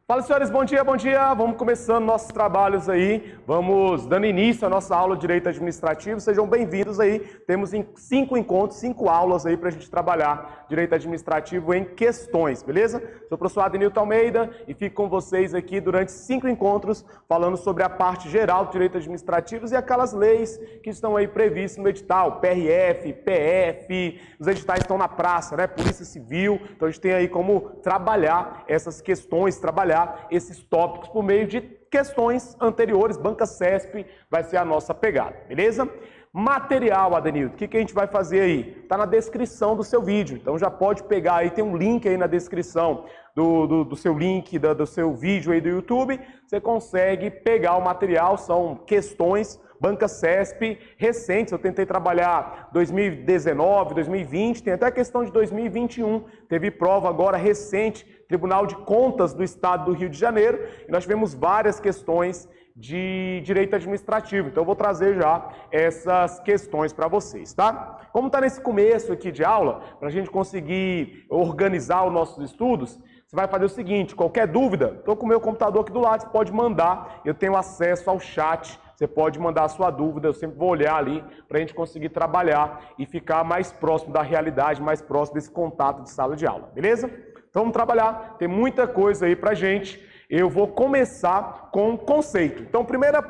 Fala, senhores, bom dia, bom dia. Vamos começando nossos trabalhos aí. Vamos dando início à nossa aula de Direito Administrativo. Sejam bem-vindos aí. Temos 5 encontros, 5 aulas aí para a gente trabalhar Direito Administrativo em questões, beleza? Sou o professor Adenilton Almeida e fico com vocês aqui durante 5 encontros falando sobre a parte geral do Direito Administrativo e aquelas leis que estão aí previstas no edital, PRF, PF, os editais estão na praça, né? Polícia Civil. Então a gente tem aí como trabalhar essas questões, trabalhar esses tópicos por meio de questões anteriores. Banca CESP vai ser a nossa pegada, beleza? Material, Adenilton, o que a gente vai fazer aí? Está na descrição do seu vídeo, então já pode pegar aí, tem um link aí na descrição do seu link, do seu vídeo aí do YouTube, você consegue pegar o material, são questões Banca CESP recentes, eu tentei trabalhar 2019, 2020, tem até a questão de 2021, teve prova agora recente, Tribunal de Contas do Estado do Rio de Janeiro, e nós tivemos várias questões de direito administrativo, então eu vou trazer já essas questões para vocês, tá? Como está nesse começo aqui de aula, para a gente conseguir organizar os nossos estudos, você vai fazer o seguinte, qualquer dúvida, estou com o meu computador aqui do lado, você pode mandar, eu tenho acesso ao chat, você pode mandar a sua dúvida, eu sempre vou olhar ali para a gente conseguir trabalhar e ficar mais próximo da realidade, mais próximo desse contato de sala de aula, beleza? Então vamos trabalhar, tem muita coisa aí pra gente. Eu vou começar com conceito. Então, primeira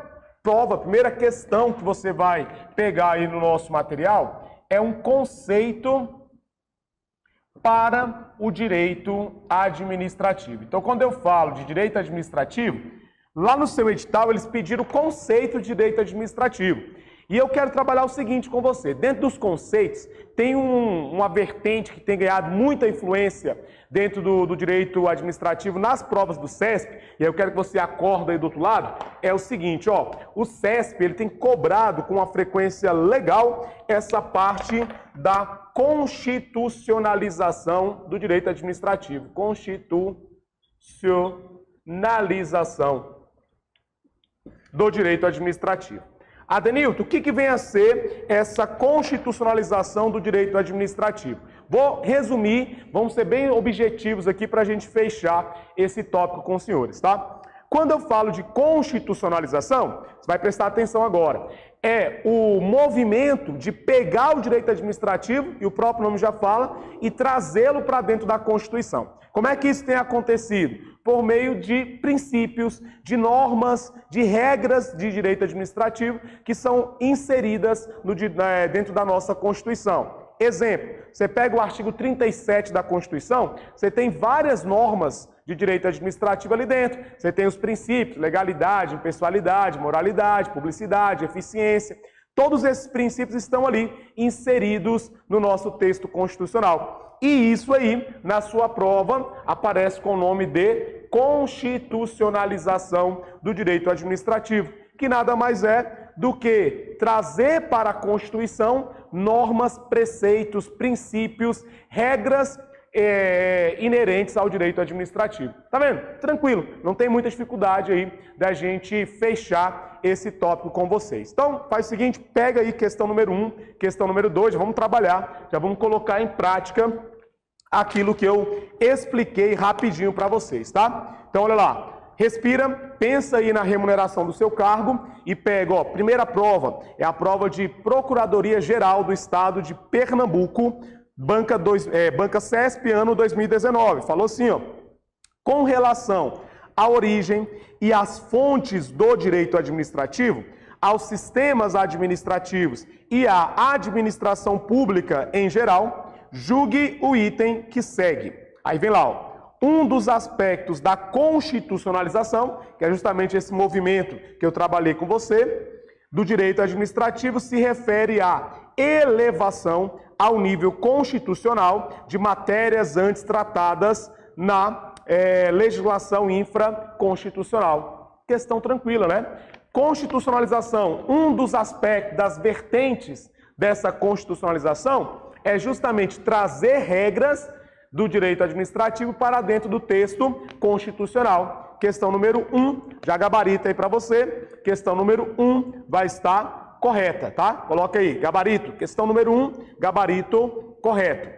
prova, primeira questão que você vai pegar aí no nosso material é um conceito para o direito administrativo. Então, quando eu falo de direito administrativo, lá no seu edital eles pediram o conceito de direito administrativo. E eu quero trabalhar o seguinte com você. Dentro dos conceitos, tem uma vertente que tem ganhado muita influência dentro do direito administrativo nas provas do CESP, e aí eu quero que você acorde aí do outro lado, é o seguinte, ó, o CESP ele tem cobrado com uma frequência legal essa parte da constitucionalização do direito administrativo. Constitucionalização do direito administrativo. Adenilton, o que vem a ser essa constitucionalização do direito administrativo? Vou resumir, vamos ser bem objetivos aqui para a gente fechar esse tópico com os senhores, tá? Quando eu falo de constitucionalização, você vai prestar atenção agora, é o movimento de pegar o direito administrativo, e o próprio nome já fala, e trazê-lo para dentro da Constituição. Como é que isso tem acontecido? Por meio de princípios, de normas, de regras de direito administrativo que são inseridas dentro da nossa Constituição. Exemplo, você pega o artigo 37 da Constituição, você tem várias normas de direito administrativo ali dentro. Você tem os princípios, legalidade, impessoalidade, moralidade, publicidade, eficiência. Todos esses princípios estão ali inseridos no nosso texto constitucional. E isso aí, na sua prova, aparece com o nome de constitucionalização do direito administrativo, que nada mais é do que trazer para a Constituição normas, preceitos, princípios, regras inerentes ao direito administrativo. Tá vendo? Tranquilo, não tem muita dificuldade aí da gente fechar esse tópico com vocês. Então, faz o seguinte, pega aí questão número 1, questão número 2, já vamos trabalhar, já vamos colocar em prática aquilo que eu expliquei rapidinho para vocês, tá? Então, olha lá, respira, pensa aí na remuneração do seu cargo e pega, ó, primeira prova, é a prova de Procuradoria Geral do Estado de Pernambuco, Banca CESP, ano 2019. Falou assim, ó, com relação à origem e às fontes do direito administrativo, aos sistemas administrativos e à administração pública em geral, julgue o item que segue. Aí vem lá, ó. Um dos aspectos da constitucionalização, que é justamente esse movimento que eu trabalhei com você, do direito administrativo, se refere à elevação ao nível constitucional de matérias antes tratadas na legislação infraconstitucional. Questão tranquila, né? Constitucionalização, um dos aspectos, das vertentes dessa constitucionalização é justamente trazer regras do direito administrativo para dentro do texto constitucional. Questão número 1, já gabarita aí para você. Questão número 1 vai estar correta, tá? Coloca aí, gabarito. Questão número 1, gabarito correto.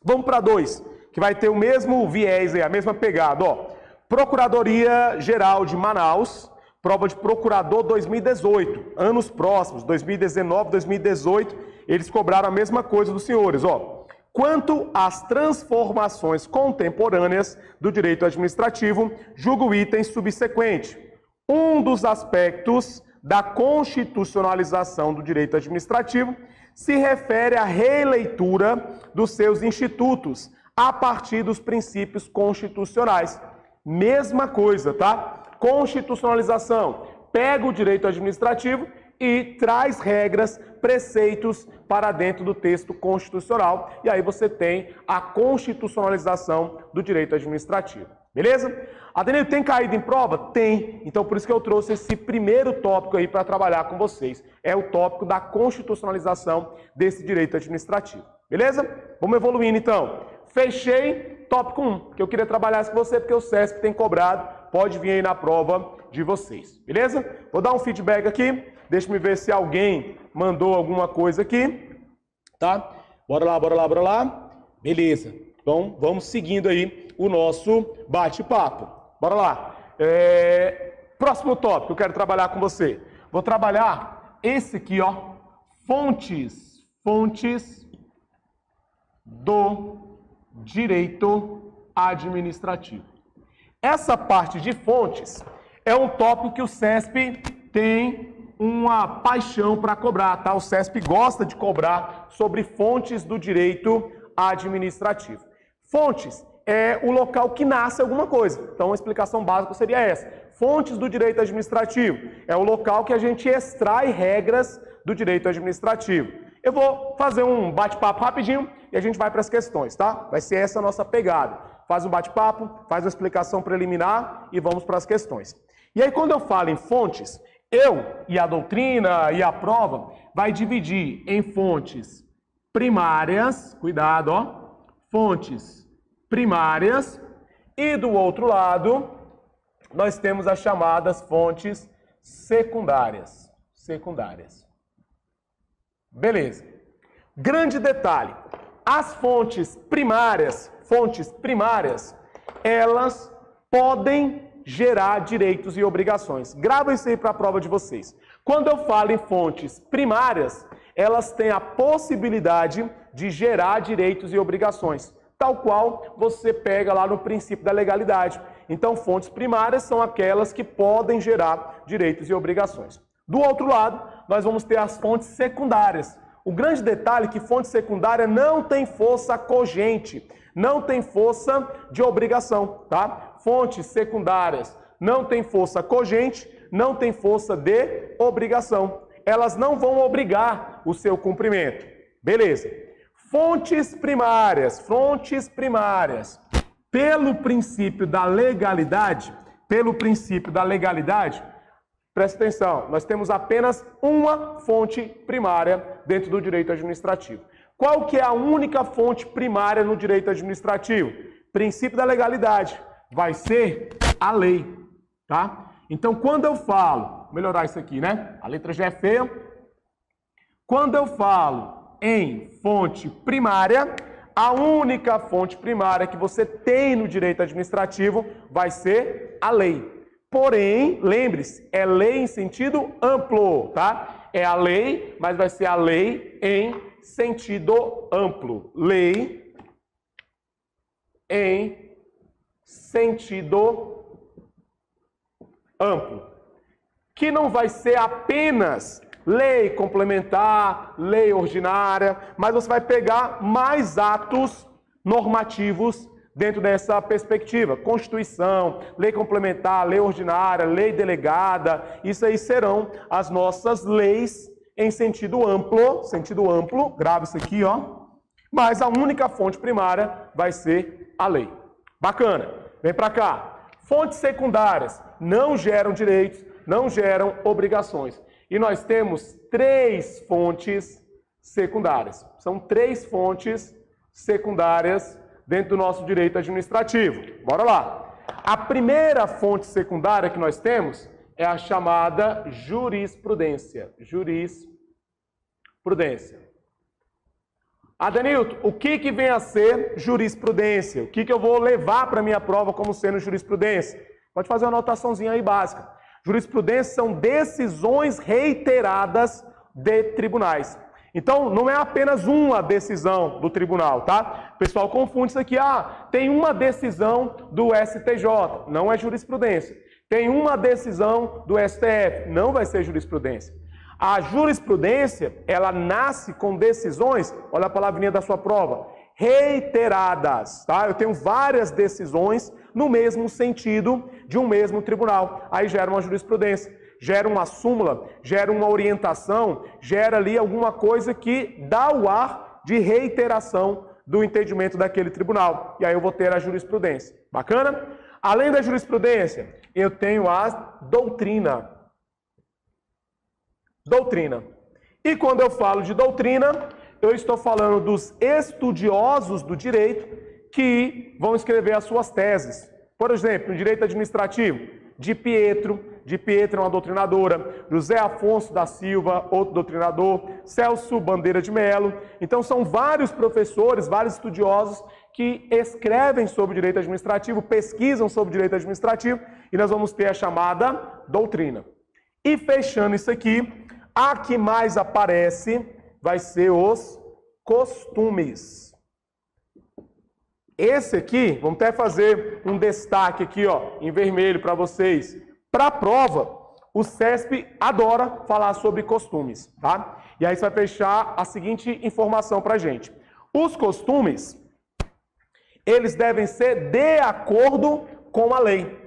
Vamos para 2, que vai ter o mesmo viés aí, a mesma pegada, ó. Procuradoria Geral de Manaus, prova de procurador 2018, anos próximos, 2019, 2018, eles cobraram a mesma coisa dos senhores, ó. Quanto às transformações contemporâneas do direito administrativo, julgo o item subsequente. Um dos aspectos da constitucionalização do direito administrativo se refere à releitura dos seus institutos a partir dos princípios constitucionais. Mesma coisa, tá? Constitucionalização. Pega o direito administrativo e traz regras, preceitos para dentro do texto constitucional. E aí você tem a constitucionalização do direito administrativo. Beleza? Adenil, tem caído em prova? Tem. Então, por isso que eu trouxe esse primeiro tópico aí para trabalhar com vocês. É o tópico da constitucionalização desse direito administrativo. Beleza? Vamos evoluindo, então. Fechei tópico 1, que eu queria trabalhar isso com você, porque o CESP tem cobrado. Pode vir aí na prova de vocês. Beleza? Vou dar um feedback aqui. Deixa eu ver se alguém mandou alguma coisa aqui. Tá? Bora lá, bora lá, bora lá. Beleza. Então, vamos seguindo aí o nosso bate-papo. Bora lá. Próximo tópico que eu quero trabalhar com você. Vou trabalhar esse aqui, ó. Fontes do direito administrativo. Essa parte de fontes é um tópico que o CESP tem uma paixão para cobrar, tá? O CESP gosta de cobrar sobre fontes do direito administrativo. Fontes é o local que nasce alguma coisa. Então, a explicação básica seria essa. Fontes do direito administrativo é o local que a gente extrai regras do direito administrativo. Eu vou fazer um bate-papo rapidinho e a gente vai para as questões, tá? Vai ser essa a nossa pegada. Faz um bate-papo, faz uma explicação preliminar e vamos para as questões. E aí, quando eu falo em fontes, eu e a doutrina e a prova vai dividir em fontes primárias, cuidado, ó, fontes primárias, e do outro lado, nós temos as chamadas fontes secundárias. Beleza. Grande detalhe, as fontes primárias, elas podem gerar direitos e obrigações. Grava isso aí para a prova de vocês. Quando eu falo em fontes primárias, elas têm a possibilidade de gerar direitos e obrigações, tal qual você pega lá no princípio da legalidade. Então, fontes primárias são aquelas que podem gerar direitos e obrigações. Do outro lado, nós vamos ter as fontes secundárias. O grande detalhe é que fonte secundária não tem força cogente, não tem força de obrigação, tá? Fontes secundárias não têm força cogente, não tem força de obrigação. Elas não vão obrigar o seu cumprimento. Beleza. Fontes primárias, pelo princípio da legalidade, presta atenção, nós temos apenas uma fonte primária dentro do direito administrativo. Qual que é a única fonte primária no direito administrativo? Princípio da legalidade. Vai ser a lei, tá? Então, quando eu falo, vou melhorar isso aqui, né? A letra já é feia. Quando eu falo em fonte primária, a única fonte primária que você tem no direito administrativo vai ser a lei. Porém, lembre-se, é lei em sentido amplo, tá? É a lei, mas vai ser a lei em sentido amplo. Lei em sentido amplo. Que não vai ser apenas lei complementar, lei ordinária, mas você vai pegar mais atos normativos dentro dessa perspectiva. Constituição, lei complementar, lei ordinária, lei delegada, isso aí serão as nossas leis em sentido amplo, grava isso aqui, ó. Mas a única fonte primária vai ser a lei. Bacana. Vem para cá. Fontes secundárias não geram direitos, não geram obrigações. E nós temos 3 fontes secundárias. São 3 fontes secundárias dentro do nosso direito administrativo. Bora lá. A primeira fonte secundária que nós temos é a chamada jurisprudência. Adenilton, o que vem a ser jurisprudência? O que eu vou levar para a minha prova como sendo jurisprudência? Pode fazer uma anotaçãozinha aí básica. Jurisprudência são decisões reiteradas de tribunais. Então, não é apenas uma decisão do tribunal, tá? O pessoal confunde isso aqui. Tem uma decisão do STJ, não é jurisprudência. Tem uma decisão do STF, não vai ser jurisprudência. A jurisprudência, ela nasce com decisões, olha a palavrinha da sua prova, reiteradas, tá? Eu tenho várias decisões no mesmo sentido de um mesmo tribunal. Aí gera uma jurisprudência, gera uma súmula, gera uma orientação, gera ali alguma coisa que dá o ar de reiteração do entendimento daquele tribunal. E aí eu vou ter a jurisprudência. Bacana? Além da jurisprudência, eu tenho a doutrina. Doutrina. E quando eu falo de doutrina, eu estou falando dos estudiosos do direito que vão escrever as suas teses. Por exemplo, no direito administrativo, Di Pietro é uma doutrinadora, José Afonso da Silva, outro doutrinador, Celso Bandeira de Melo. Então são vários professores, vários estudiosos que escrevem sobre direito administrativo, pesquisam sobre direito administrativo, e nós vamos ter a chamada doutrina. E fechando isso aqui, a que mais aparece vai ser os costumes. Esse aqui, vamos até fazer um destaque aqui, ó, em vermelho para vocês. Para a prova, o CESP adora falar sobre costumes, tá? E aí você vai fechar a seguinte informação para a gente. Os costumes, eles devem ser de acordo com a lei.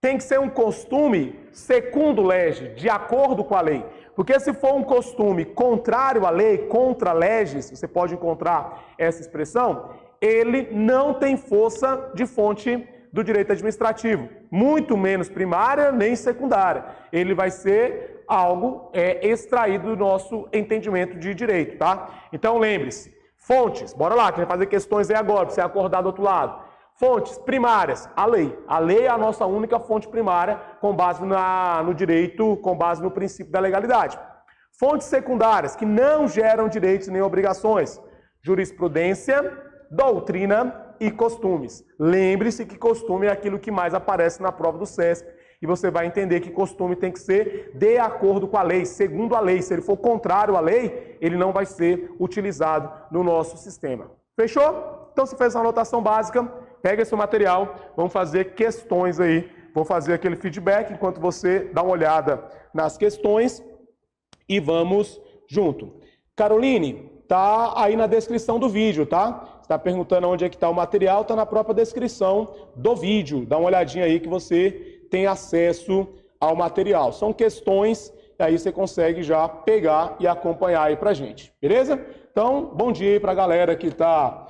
Tem que ser um costume secundo lege, de acordo com a lei. Porque se for um costume contrário à lei, contra leges, você pode encontrar essa expressão, ele não tem força de fonte do direito administrativo, muito menos primária nem secundária. Ele vai ser algo extraído do nosso entendimento de direito, tá? Então lembre-se, fontes, bora lá, que a gente vai fazer questões aí agora, para você acordar do outro lado. Fontes primárias, a lei. A lei é a nossa única fonte primária com base no direito, com base no princípio da legalidade. Fontes secundárias, que não geram direitos nem obrigações. Jurisprudência, doutrina e costumes. Lembre-se que costume é aquilo que mais aparece na prova do CESP. E você vai entender que costume tem que ser de acordo com a lei, segundo a lei. Se ele for contrário à lei, ele não vai ser utilizado no nosso sistema. Fechou? Então, você fez essa anotação básica. Pega esse material, vamos fazer questões aí, vou fazer aquele feedback enquanto você dá uma olhada nas questões e vamos junto. Caroline, tá aí na descrição do vídeo, tá? Você está perguntando onde é que está o material, tá na própria descrição do vídeo. Dá uma olhadinha aí que você tem acesso ao material. São questões, e aí você consegue já pegar e acompanhar aí pra gente, beleza? Então, bom dia aí pra galera que tá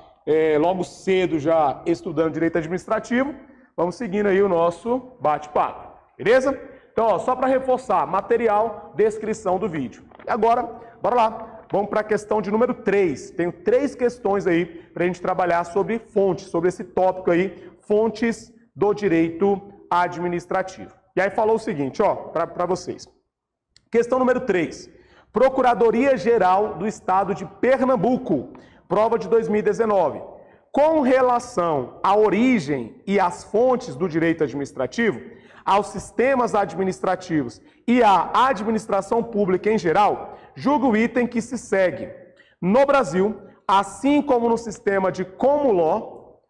logo cedo já estudando direito administrativo. Vamos seguindo aí o nosso bate-papo, beleza? Então, ó, só para reforçar, material, descrição do vídeo. E agora, bora lá, vamos para a questão de número 3. Tenho 3 questões aí para a gente trabalhar sobre fontes, sobre esse tópico aí, fontes do direito administrativo. E aí falou o seguinte, ó, para vocês. Questão número 3. Procuradoria-Geral do Estado de Pernambuco, prova de 2019. Com relação à origem e às fontes do direito administrativo, aos sistemas administrativos e à administração pública em geral, julga o item que se segue. No Brasil, assim como no sistema de common law,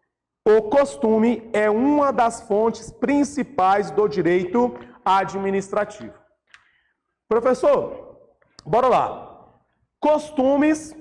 o costume é uma das fontes principais do direito administrativo. Professor, bora lá. Costumes,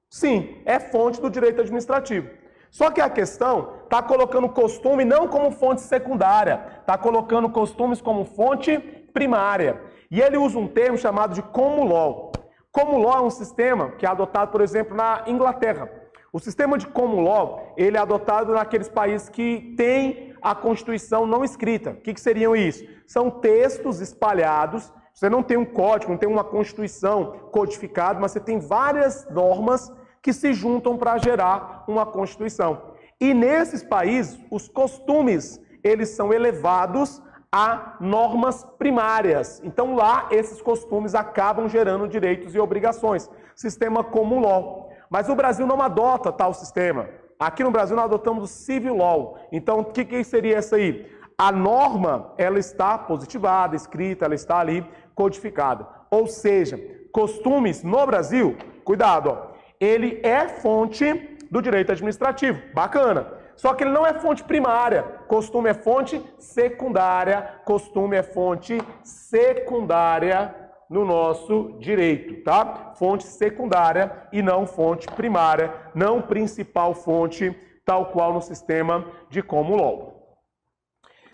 sim, é fonte do direito administrativo. Só que a questão está colocando costume não como fonte secundária, está colocando costumes como fonte primária. E ele usa um termo chamado de common law. Common law é um sistema que é adotado, por exemplo, na Inglaterra. O sistema de common law, ele é adotado naqueles países que têm a Constituição não escrita. O que seriam isso? São textos espalhados. Você não tem um código, não tem uma Constituição codificada, mas você tem várias normas que se juntam para gerar uma Constituição. E nesses países, os costumes, eles são elevados a normas primárias. Então lá, esses costumes acabam gerando direitos e obrigações. Sistema common law. Mas o Brasil não adota tal sistema. Aqui no Brasil nós adotamos o Civil Law. Então, o que seria isso aí? A norma, ela está positivada, escrita, ela está ali codificada. Ou seja, costumes no Brasil, cuidado, ó, ele é fonte do direito administrativo. Bacana. Só que ele não é fonte primária. Costume é fonte secundária. Costume é fonte secundária no nosso direito, tá? Fonte secundária e não fonte primária, não principal fonte, tal qual no sistema de common law.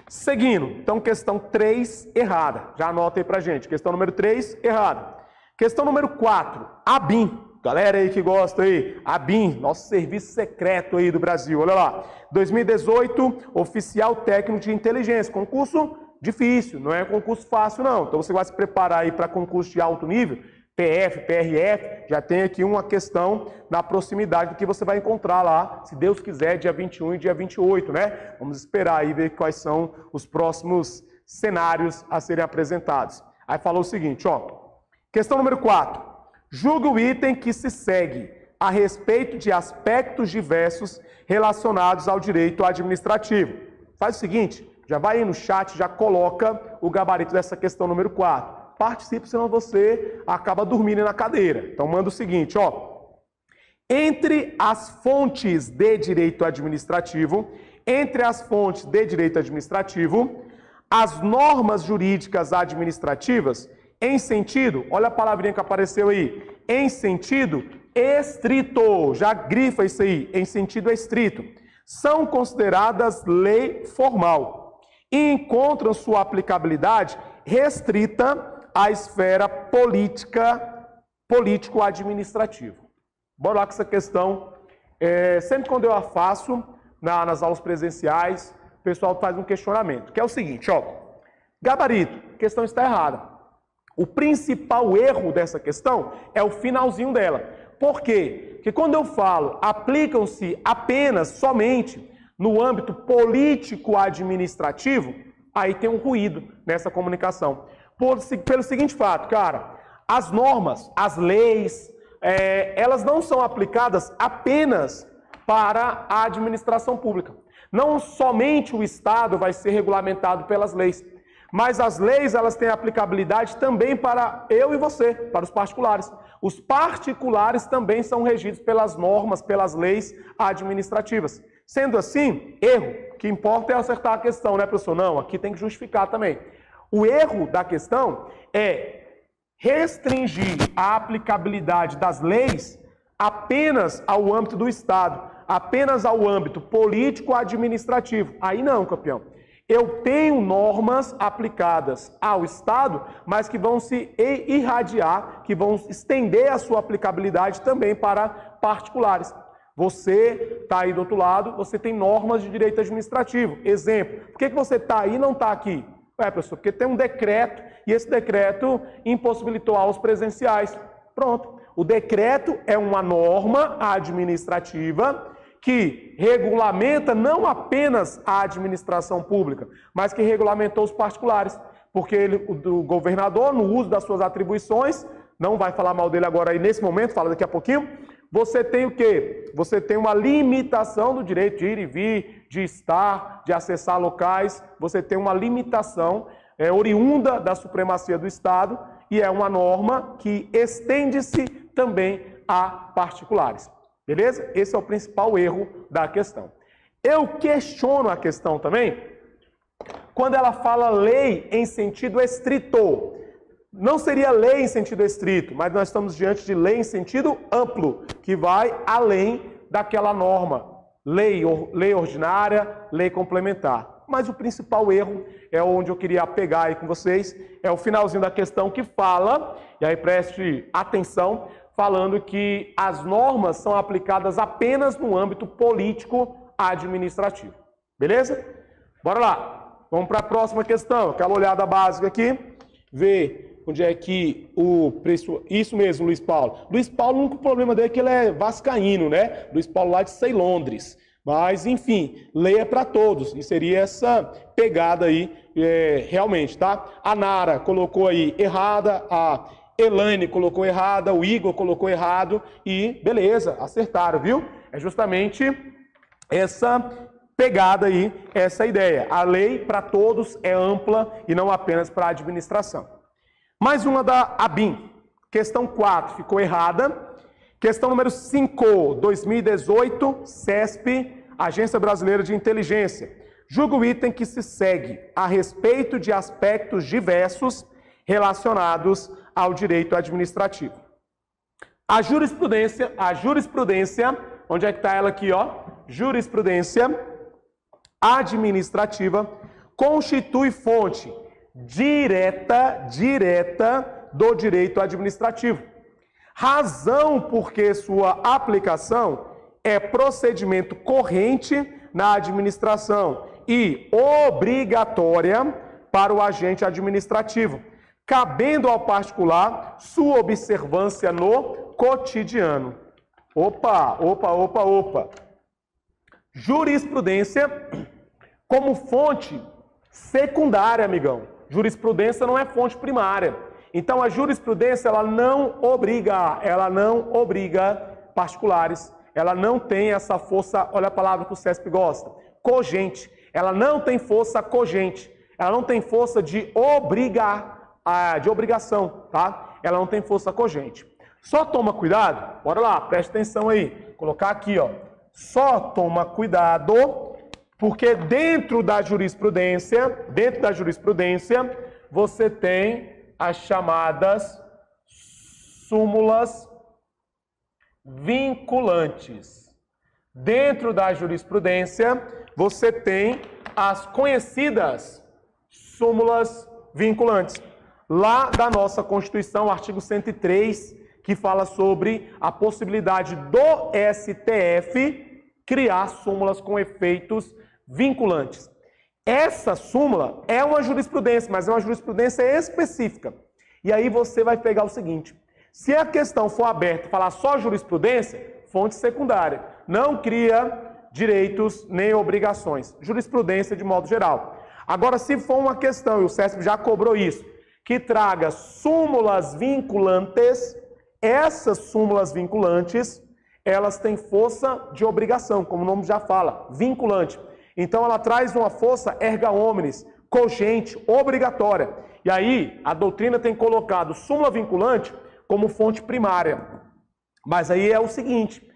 Seguindo, então questão 3, errada. Já anota aí pra gente. Questão número 3, errada. Questão número 4, ABIN. Galera aí que gosta aí, ABIN, nosso serviço secreto aí do Brasil, olha lá. 2018, oficial técnico de inteligência, concurso difícil, não é concurso fácil não. Então você vai se preparar aí para concurso de alto nível, PF, PRF, já tem aqui uma questão na proximidade do que você vai encontrar lá, se Deus quiser, dia 21 e dia 28, né? Vamos esperar aí ver quais são os próximos cenários a serem apresentados. Aí falou o seguinte, ó, questão número 4. Julgue o item que se segue a respeito de aspectos diversos relacionados ao direito administrativo. Faz o seguinte, já vai aí no chat, já coloca o gabarito dessa questão número 4. Participe, senão você acaba dormindo na cadeira. Então manda o seguinte, ó. Entre as fontes de direito administrativo, as normas jurídicas administrativas em sentido, olha a palavrinha que apareceu aí, em sentido estrito, já grifa isso aí, em sentido estrito, são consideradas lei formal e encontram sua aplicabilidade restrita à esfera político-administrativa. Bora lá com essa questão. Sempre quando eu a faço nas aulas presenciais, o pessoal faz um questionamento, que é o seguinte, ó, gabarito, a questão está errada. O principal erro dessa questão é o finalzinho dela. Por quê? Porque quando eu falo aplicam-se apenas, somente, no âmbito político-administrativo, aí tem um ruído nessa comunicação. Pelo seguinte fato, cara, as normas, as leis, elas não são aplicadas apenas para a administração pública. Não somente o Estado vai ser regulamentado pelas leis, mas as leis, elas têm aplicabilidade também para eu e você, para os particulares. Os particulares também são regidos pelas normas, pelas leis administrativas. Sendo assim, erro. O que importa é acertar a questão, né, professor? Não, aqui tem que justificar também. O erro da questão é restringir a aplicabilidade das leis apenas ao âmbito do Estado, apenas ao âmbito político-administrativo. Aí não, campeão. Eu tenho normas aplicadas ao Estado, mas que vão se irradiar, que vão estender a sua aplicabilidade também para particulares. Você está aí do outro lado, você tem normas de direito administrativo. Exemplo, por que você está aí e não está aqui? Professor, porque tem um decreto e esse decreto impossibilitou aulas presenciais. Pronto. O decreto é uma norma administrativa que regulamenta não apenas a administração pública, mas que regulamentou os particulares. Porque o governador, no uso das suas atribuições, não vai falar mal dele agora aí nesse momento, fala daqui a pouquinho, você tem o quê? Você tem uma limitação do direito de ir e vir, de estar, de acessar locais, você tem uma limitação oriunda da supremacia do Estado e é uma norma que estende-se também a particulares. Beleza? Esse é o principal erro da questão. Eu questiono a questão também quando ela fala lei em sentido estrito. Não seria lei em sentido estrito, mas nós estamos diante de lei em sentido amplo, que vai além daquela norma. Lei ordinária, lei complementar. Mas o principal erro é onde eu queria pegar aí com vocês, é o finalzinho da questão que fala, e aí preste atenção, falando que as normas são aplicadas apenas no âmbito político-administrativo. Beleza? Bora lá. Vamos para a próxima questão. Aquela olhada básica aqui. Ver onde é que o preço... Isso mesmo, Luiz Paulo. Luiz Paulo, o único problema dele é que ele é vascaíno, né? Luiz Paulo lá de Ceilondres. Mas, enfim, lei é para todos. E seria essa pegada aí, realmente, tá? A Nara colocou aí errada a Elaine colocou errada, o Igor colocou errado e beleza, acertaram, viu? É justamente essa pegada aí, essa ideia. A lei para todos é ampla e não apenas para a administração. Mais uma da ABIN. Questão 4 ficou errada. Questão número 5, 2018, CESP, Agência Brasileira de Inteligência. Julga o item que se segue a respeito de aspectos diversos relacionados ao direito administrativo. A jurisprudência, onde é que está ela aqui, ó? Jurisprudência administrativa constitui fonte direta do direito administrativo. Razão porque sua aplicação é procedimento corrente na administração e obrigatória para o agente administrativo, cabendo ao particular sua observância no cotidiano. Opa. Jurisprudência como fonte secundária, amigão. Jurisprudência não é fonte primária. Então a jurisprudência ela não obriga particulares. Ela não tem essa força, olha a palavra que o CESP gosta, cogente. Ela não tem força cogente. Ela não tem força de obrigação, tá? Ela não tem força cogente. Só toma cuidado, bora lá, preste atenção aí. Vou colocar aqui, ó. Só toma cuidado, porque dentro da jurisprudência, você tem as chamadas súmulas vinculantes. Dentro da jurisprudência, você tem as conhecidas súmulas vinculantes. Lá da nossa Constituição, artigo 103, que fala sobre a possibilidade do STF criar súmulas com efeitos vinculantes. Essa súmula é uma jurisprudência, mas é uma jurisprudência específica. E aí você vai pegar o seguinte: se a questão for aberta e falar só jurisprudência, fonte secundária. Não cria direitos nem obrigações. Jurisprudência de modo geral. Agora, se for uma questão, e o CESP já cobrou isso, que traga súmulas vinculantes, essas súmulas vinculantes, elas têm força de obrigação, como o nome já fala, vinculante. Então ela traz uma força erga omnes, cogente, obrigatória. E aí a doutrina tem colocado súmula vinculante como fonte primária. Mas aí é o seguinte,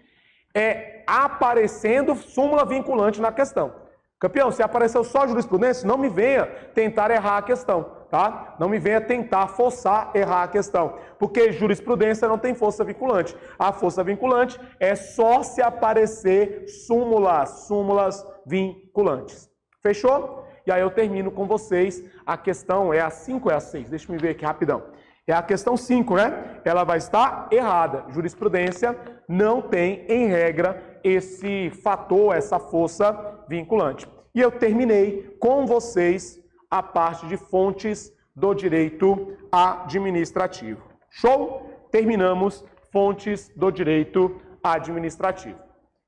é aparecendo súmula vinculante na questão. Campeão, se apareceu só jurisprudência, não me venha tentar errar a questão, tá? Não me venha tentar forçar errar a questão, porque jurisprudência não tem força vinculante. A força vinculante é só se aparecer súmulas vinculantes. Fechou? E aí eu termino com vocês. A questão é a 5 ou é a 6? Deixa eu ver aqui rapidão. É a questão 5, né? Ela vai estar errada. Jurisprudência não tem, em regra, esse fator, essa força vinculante. E eu terminei com vocês a parte de fontes do direito administrativo. Show? Terminamos fontes do direito administrativo.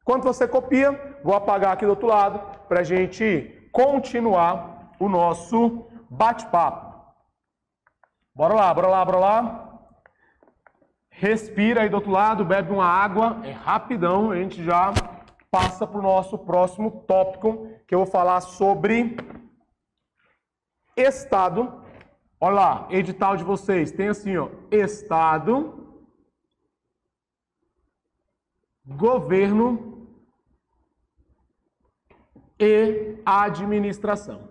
Enquanto você copia, vou apagar aqui do outro lado para a gente continuar o nosso bate-papo. Bora lá. Respira aí do outro lado, bebe uma água, é rapidão, a gente já passa para o nosso próximo tópico, que eu vou falar sobre Estado. Olha lá, edital de vocês, tem assim, ó, Estado, Governo e Administração.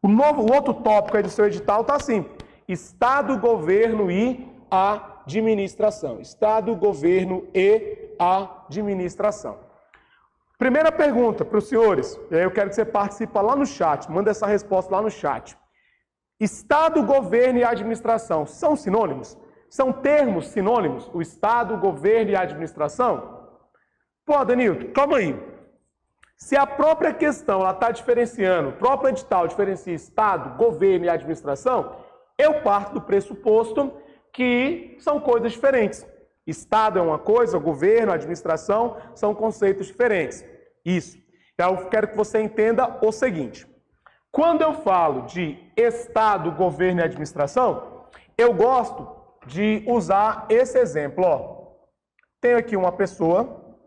O outro tópico aí do seu edital está assim, Estado, Governo e Administração. Estado, Governo e Administração. Primeira pergunta para os senhores, e aí eu quero que você participe lá no chat, manda essa resposta lá no chat. Estado, Governo e Administração são sinônimos? São termos sinônimos? O Estado, Governo e Administração? Pô, Danilo, calma aí. Se a própria questão está diferenciando, o próprio edital diferencia Estado, Governo e Administração, eu parto do pressuposto que são coisas diferentes. Estado é uma coisa, governo, administração são conceitos diferentes. Isso. Então, eu quero que você entenda o seguinte. Quando eu falo de Estado, governo e administração, eu gosto de usar esse exemplo. Ó. Tenho aqui uma pessoa,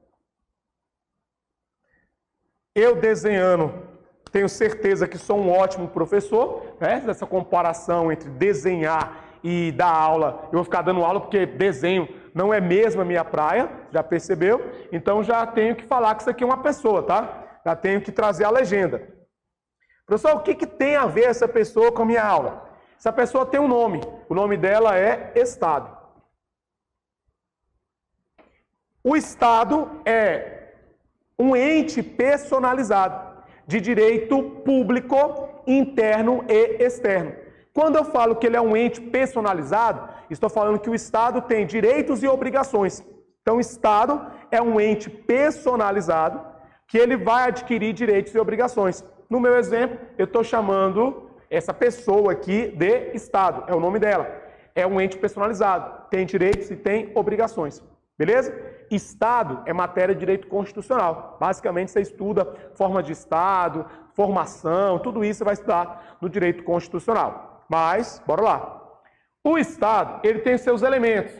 eu desenhando, tenho certeza que sou um ótimo professor, né? Essa comparação entre desenhar e dar aula, eu vou ficar dando aula porque desenho não é mesmo a minha praia, já percebeu? Então já tenho que falar que isso aqui é uma pessoa, tá? Já tenho que trazer a legenda. Professor, o que tem a ver essa pessoa com a minha aula? Essa pessoa tem um nome, o nome dela é Estado. O Estado é um ente personalizado de direito público, interno e externo. Quando eu falo que ele é um ente personalizado, estou falando que o Estado tem direitos e obrigações. Então, o Estado é um ente personalizado que ele vai adquirir direitos e obrigações. No meu exemplo, eu estou chamando essa pessoa aqui de Estado, é o nome dela. É um ente personalizado, tem direitos e tem obrigações. Beleza? Estado é matéria de direito constitucional. Basicamente, você estuda forma de Estado, formação, tudo isso você vai estudar no direito constitucional. Mas, bora lá. O Estado, ele tem seus elementos.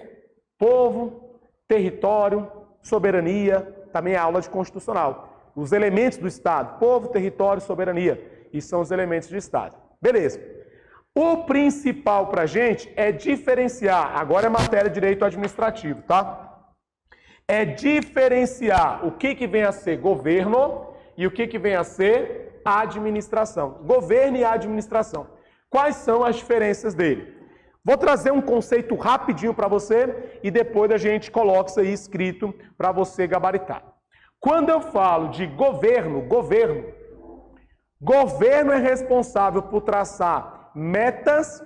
Povo, território, soberania, também é aula de constitucional. Os elementos do Estado, povo, território, soberania. Isso são os elementos de Estado. Beleza. O principal para a gente é diferenciar, agora é matéria de direito administrativo, tá? É diferenciar o que vem a ser governo e o que vem a ser administração. Governo e administração. Quais são as diferenças dele? Vou trazer um conceito rapidinho para você e depois a gente coloca isso aí escrito para você gabaritar. Quando eu falo de governo é responsável por traçar metas,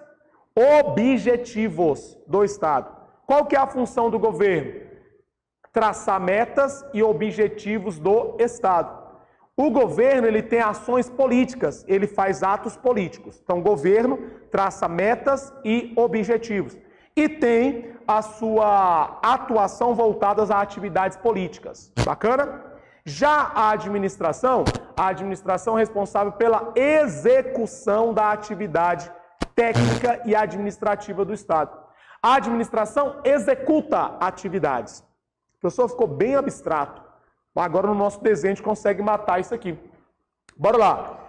objetivos do Estado. Qual que é a função do governo? Traçar metas e objetivos do Estado. O governo, ele tem ações políticas, ele faz atos políticos. Então, o governo traça metas e objetivos. E tem a sua atuação voltada a atividades políticas. Bacana? Já a administração é responsável pela execução da atividade técnica e administrativa do Estado. A administração executa atividades. O professor ficou bem abstrato. Agora no nosso desenho a gente consegue matar isso aqui. Bora lá.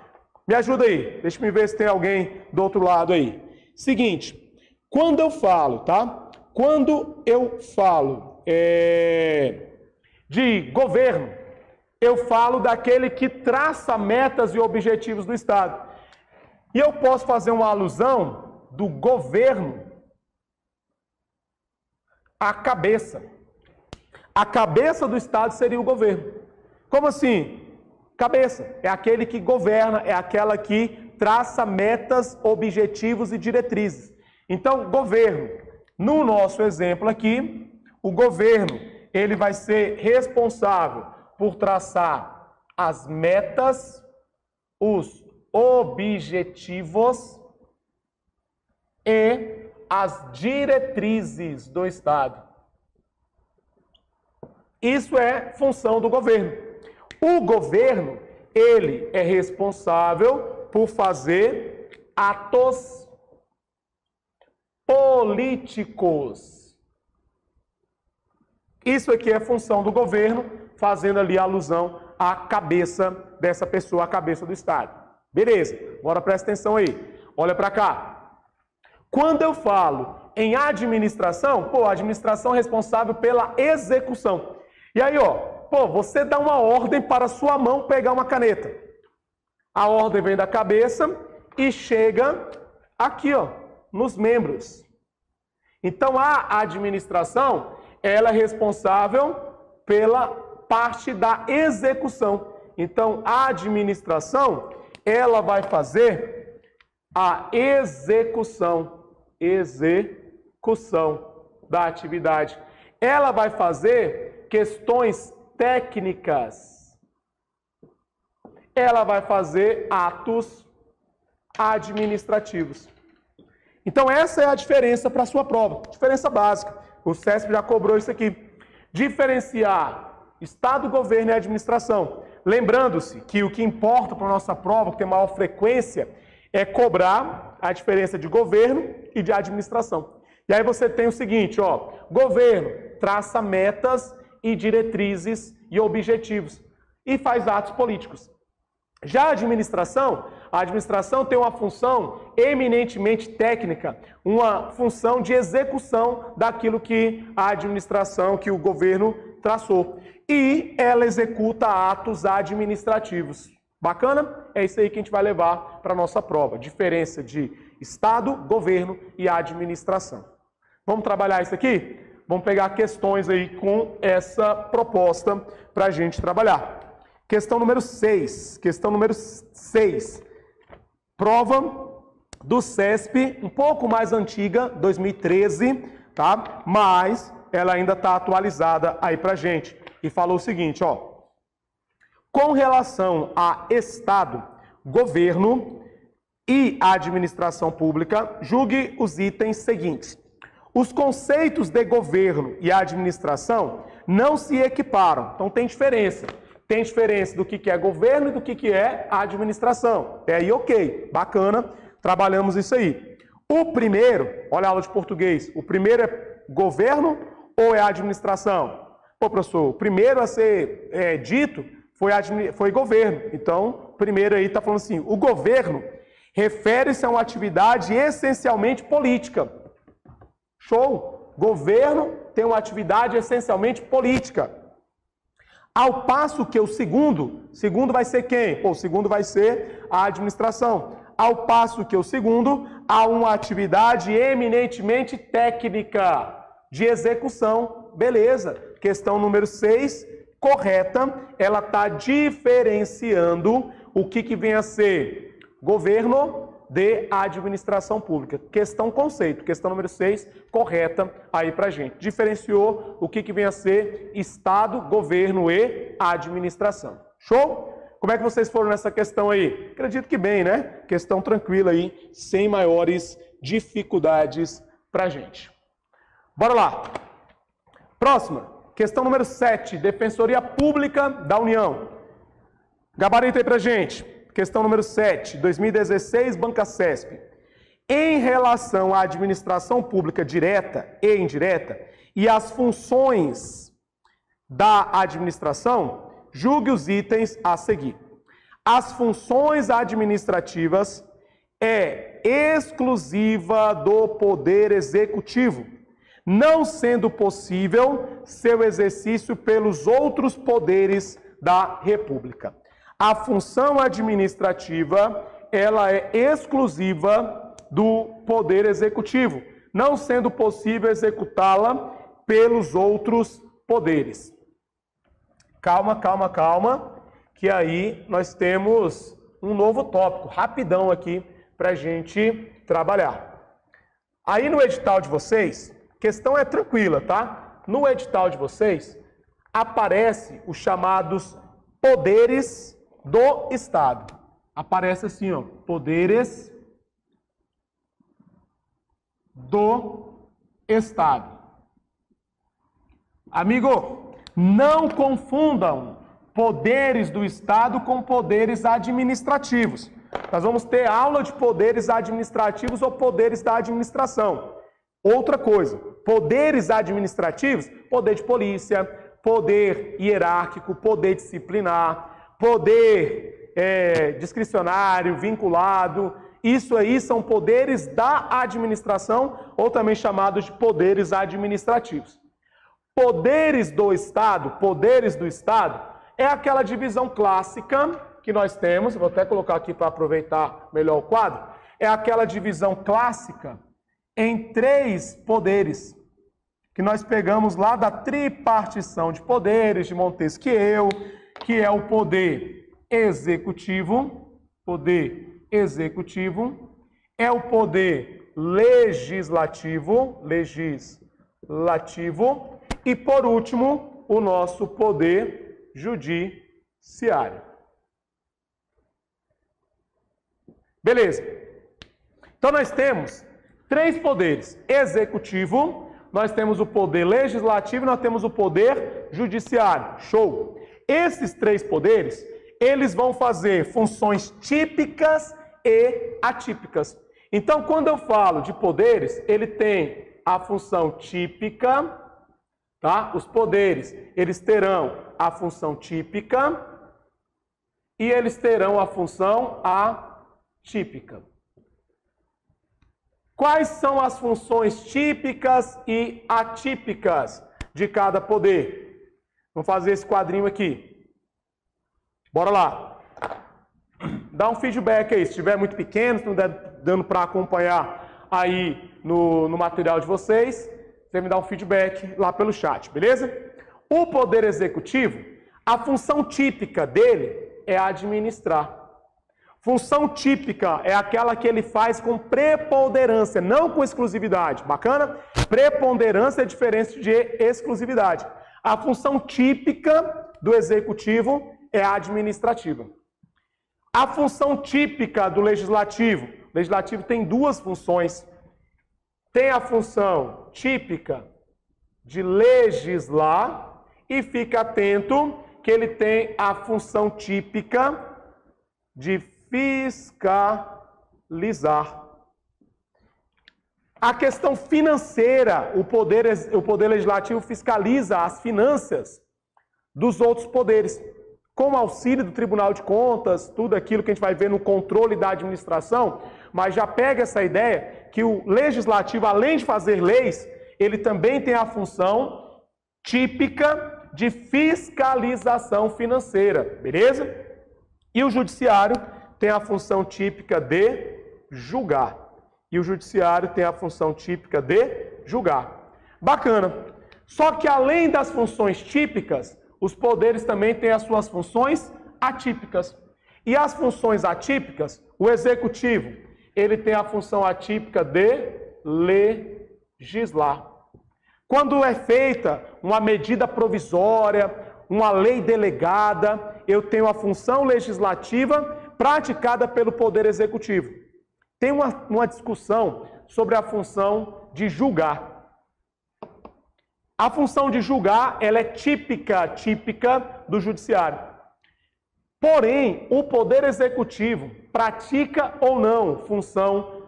Me ajuda aí. Deixa eu ver se tem alguém do outro lado aí. Seguinte. Quando eu falo, tá? Quando eu falo de governo, eu falo daquele que traça metas e objetivos do Estado. E eu posso fazer uma alusão do governo à cabeça. A cabeça do Estado seria o governo. Como assim? Cabeça. É aquele que governa, é aquela que traça metas, objetivos e diretrizes. Então, governo. No nosso exemplo aqui, o governo, ele vai ser responsável por traçar as metas, os objetivos e as diretrizes do Estado. Isso é função do governo. O governo, ele é responsável por fazer atos políticos. Isso aqui é função do governo, fazendo ali alusão à cabeça dessa pessoa, à cabeça do Estado. Beleza, agora presta atenção aí. Olha para cá. Quando eu falo em administração, a administração é responsável pela execução. E aí, você dá uma ordem para sua mão pegar uma caneta. A ordem vem da cabeça e chega aqui, nos membros. Então, a administração, ela é responsável pela parte da execução. Então, a administração, ela vai fazer a execução da atividade. Ela vai fazer questões técnicas. Ela vai fazer atos administrativos. Então, essa é a diferença para a sua prova. Diferença básica. O CESP já cobrou isso aqui. Diferenciar Estado, governo e administração. Lembrando-se que o que importa para a nossa prova, que tem maior frequência, é cobrar a diferença de governo e de administração. E aí você tem o seguinte, ó, governo traça metas e diretrizes e objetivos e faz atos políticos. Já a administração tem uma função eminentemente técnica, uma função de execução daquilo que a administração, que o governo traçou. E ela executa atos administrativos. Bacana? É isso aí que a gente vai levar para a nossa prova. Diferença de Estado, governo e administração. Vamos trabalhar isso aqui? Vamos pegar questões aí com essa proposta para a gente trabalhar. Questão número 6. Questão número 6. Prova do CESP, um pouco mais antiga, 2013, tá? Mas ela ainda está atualizada aí pra gente. E falou o seguinte, ó. Com relação a Estado, governo e administração pública, julgue os itens seguintes. Os conceitos de governo e administração não se equiparam. Então tem diferença. Tem diferença do que é governo e do que é administração. Até aí, ok. Bacana. Trabalhamos isso aí. O primeiro, olha a aula de português. O primeiro é governo ou é administração? Pô, professor, o primeiro a ser dito foi governo. Então, o primeiro aí está falando assim, o governo refere-se a uma atividade essencialmente política. Show! Governo tem uma atividade essencialmente política. Ao passo que o segundo vai ser quem? Pô, o segundo vai ser a administração. Ao passo que o segundo há uma atividade eminentemente técnica de execução. Beleza. Questão número 6, correta. Ela está diferenciando o que vem a ser governo de administração pública. Questão conceito. Questão número 6, correta aí pra gente. Diferenciou o que vem a ser Estado, governo e administração. Show? Como é que vocês foram nessa questão aí? Acredito que bem, né? Questão tranquila aí, sem maiores dificuldades pra gente. Bora lá. Próxima. Questão número 7, Defensoria Pública da União. Gabarito aí pra gente. Questão número 7, 2016, Banca CESP. Em relação à administração pública direta e indireta e às funções da administração, julgue os itens a seguir. As funções administrativas é exclusiva do Poder Executivo, não sendo possível seu exercício pelos outros poderes da República. A função administrativa, ela é exclusiva do Poder Executivo, não sendo possível executá-la pelos outros poderes. Calma, calma, calma, que aí nós temos um novo tópico, rapidão aqui, para a gente trabalhar. Aí no edital de vocês, questão é tranquila, tá? No edital de vocês, aparece os chamados poderes do Estado. Aparece assim, ó, poderes do Estado. Amigo, não confundam poderes do Estado com poderes administrativos. Nós vamos ter aula de poderes administrativos ou poderes da administração. Outra coisa, poderes administrativos, poder de polícia, poder hierárquico, poder disciplinar, poder discricionário, vinculado, isso aí são poderes da administração ou também chamados de poderes administrativos. Poderes do Estado é aquela divisão clássica que nós temos, vou até colocar aqui para aproveitar melhor o quadro, é aquela divisão clássica em 3 poderes, que nós pegamos lá da tripartição de poderes de Montesquieu, que é o poder executivo, é o poder legislativo, e por último, o nosso poder judiciário. Beleza. Então nós temos 3 poderes: executivo, nós temos o poder legislativo e nós temos o poder judiciário. Show! Esses 3 poderes, eles vão fazer funções típicas e atípicas. Então, quando eu falo de poderes, ele tem a função típica, tá? Os poderes, eles terão a função típica e eles terão a função atípica. Quais são as funções típicas e atípicas de cada poder? Vamos fazer esse quadrinho aqui. Bora lá. Dá um feedback aí, se estiver muito pequeno, se não der dando para acompanhar aí no material de vocês, você me dá um feedback lá pelo chat, beleza? O poder executivo, a função típica dele é administrar. Função típica é aquela que ele faz com preponderância, não com exclusividade. Bacana? Preponderância é diferente de exclusividade. A função típica do executivo é a administrativa. A função típica do legislativo. O legislativo tem duas funções. Tem a função típica de legislar e fica atento que ele tem a função típica de fiscalizar. A questão financeira, o poder legislativo fiscaliza as finanças dos outros poderes, com auxílio do Tribunal de Contas, tudo aquilo que a gente vai ver no controle da administração, mas já pega essa ideia que o legislativo, além de fazer leis, ele também tem a função típica de fiscalização financeira, beleza? E o judiciário tem a função típica de julgar. E o judiciário tem a função típica de julgar. Bacana. Só que além das funções típicas, os poderes também têm as suas funções atípicas. E as funções atípicas, o executivo, ele tem a função atípica de legislar. Quando é feita uma medida provisória, uma lei delegada, eu tenho a função legislativa praticada pelo Poder Executivo. Tem uma discussão sobre a função de julgar. A função de julgar, ela é típica do Judiciário. Porém, o Poder Executivo pratica ou não função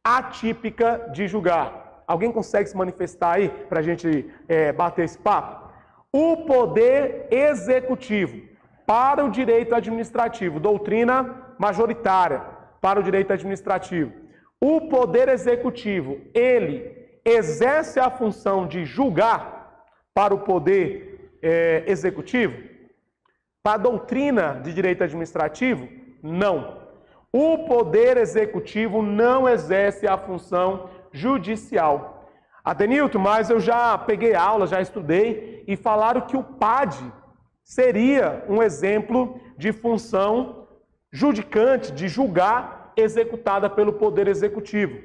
atípica de julgar. Alguém consegue se manifestar aí para a gente bater esse papo? O Poder Executivo, para o direito administrativo, doutrina majoritária para o direito administrativo. O Poder Executivo, ele exerce a função de julgar para o Poder Executivo? Para a doutrina de direito administrativo? Não. O Poder Executivo não exerce a função judicial. Adenilton, mas eu já peguei aula, já estudei, e falaram que o PAD seria um exemplo de função judicante, de julgar, executada pelo Poder Executivo.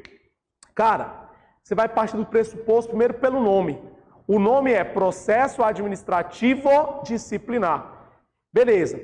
Cara, você vai partir do pressuposto primeiro pelo nome. O nome é Processo Administrativo Disciplinar. Beleza.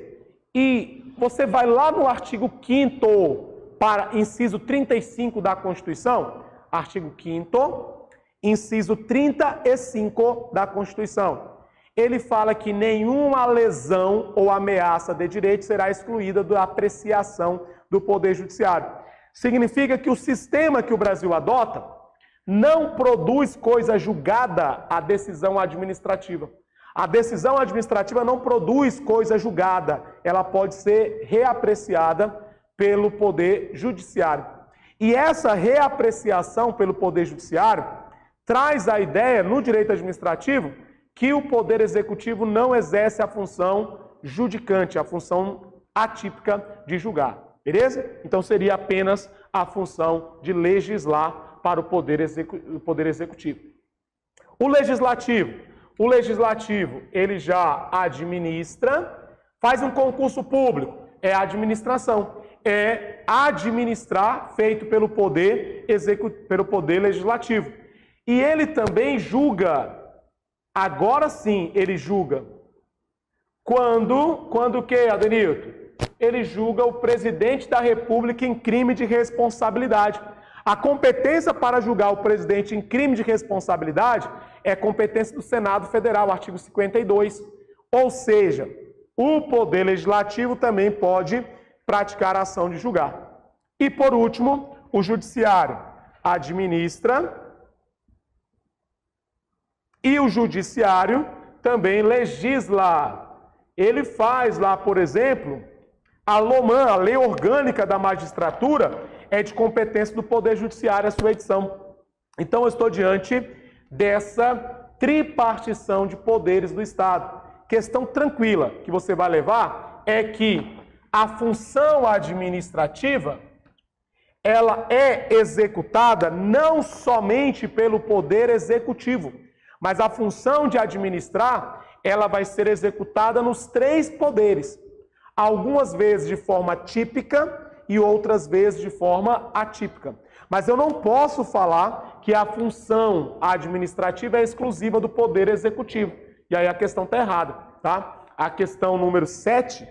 E você vai lá no artigo 5º para inciso 35 da Constituição, artigo 5º, inciso 35 da Constituição. Ele fala que nenhuma lesão ou ameaça de direito será excluída da apreciação do Poder Judiciário. Significa que o sistema que o Brasil adota não produz coisa julgada à decisão administrativa. A decisão administrativa não produz coisa julgada, ela pode ser reapreciada pelo Poder Judiciário. E essa reapreciação pelo Poder Judiciário traz a ideia, no direito administrativo, que o Poder Executivo não exerce a função judicante, a função atípica de julgar. Beleza? Então seria apenas a função de legislar para o Poder Executivo. O Legislativo, ele já administra, faz um concurso público, é administração. É administrar feito pelo Poder Legislativo. E ele também julga, agora sim ele julga. Quando o que, Adenilton? Ele julga o presidente da República em crime de responsabilidade. A competência para julgar o presidente em crime de responsabilidade é competência do Senado Federal, artigo 52. Ou seja, o Poder Legislativo também pode praticar a ação de julgar. E por último, o Judiciário administra E o judiciário também legisla. Ele faz lá, por exemplo, a LOMAN, a Lei Orgânica da Magistratura, é de competência do Poder Judiciário, a sua edição. Então, eu estou diante dessa tripartição de poderes do Estado. Questão tranquila que você vai levar é que a função administrativa, ela é executada não somente pelo Poder Executivo, mas a função de administrar, ela vai ser executada nos 3 poderes. Algumas vezes de forma típica e outras vezes de forma atípica. Mas eu não posso falar que a função administrativa é exclusiva do Poder Executivo. E aí a questão está errada, tá? A questão número 7,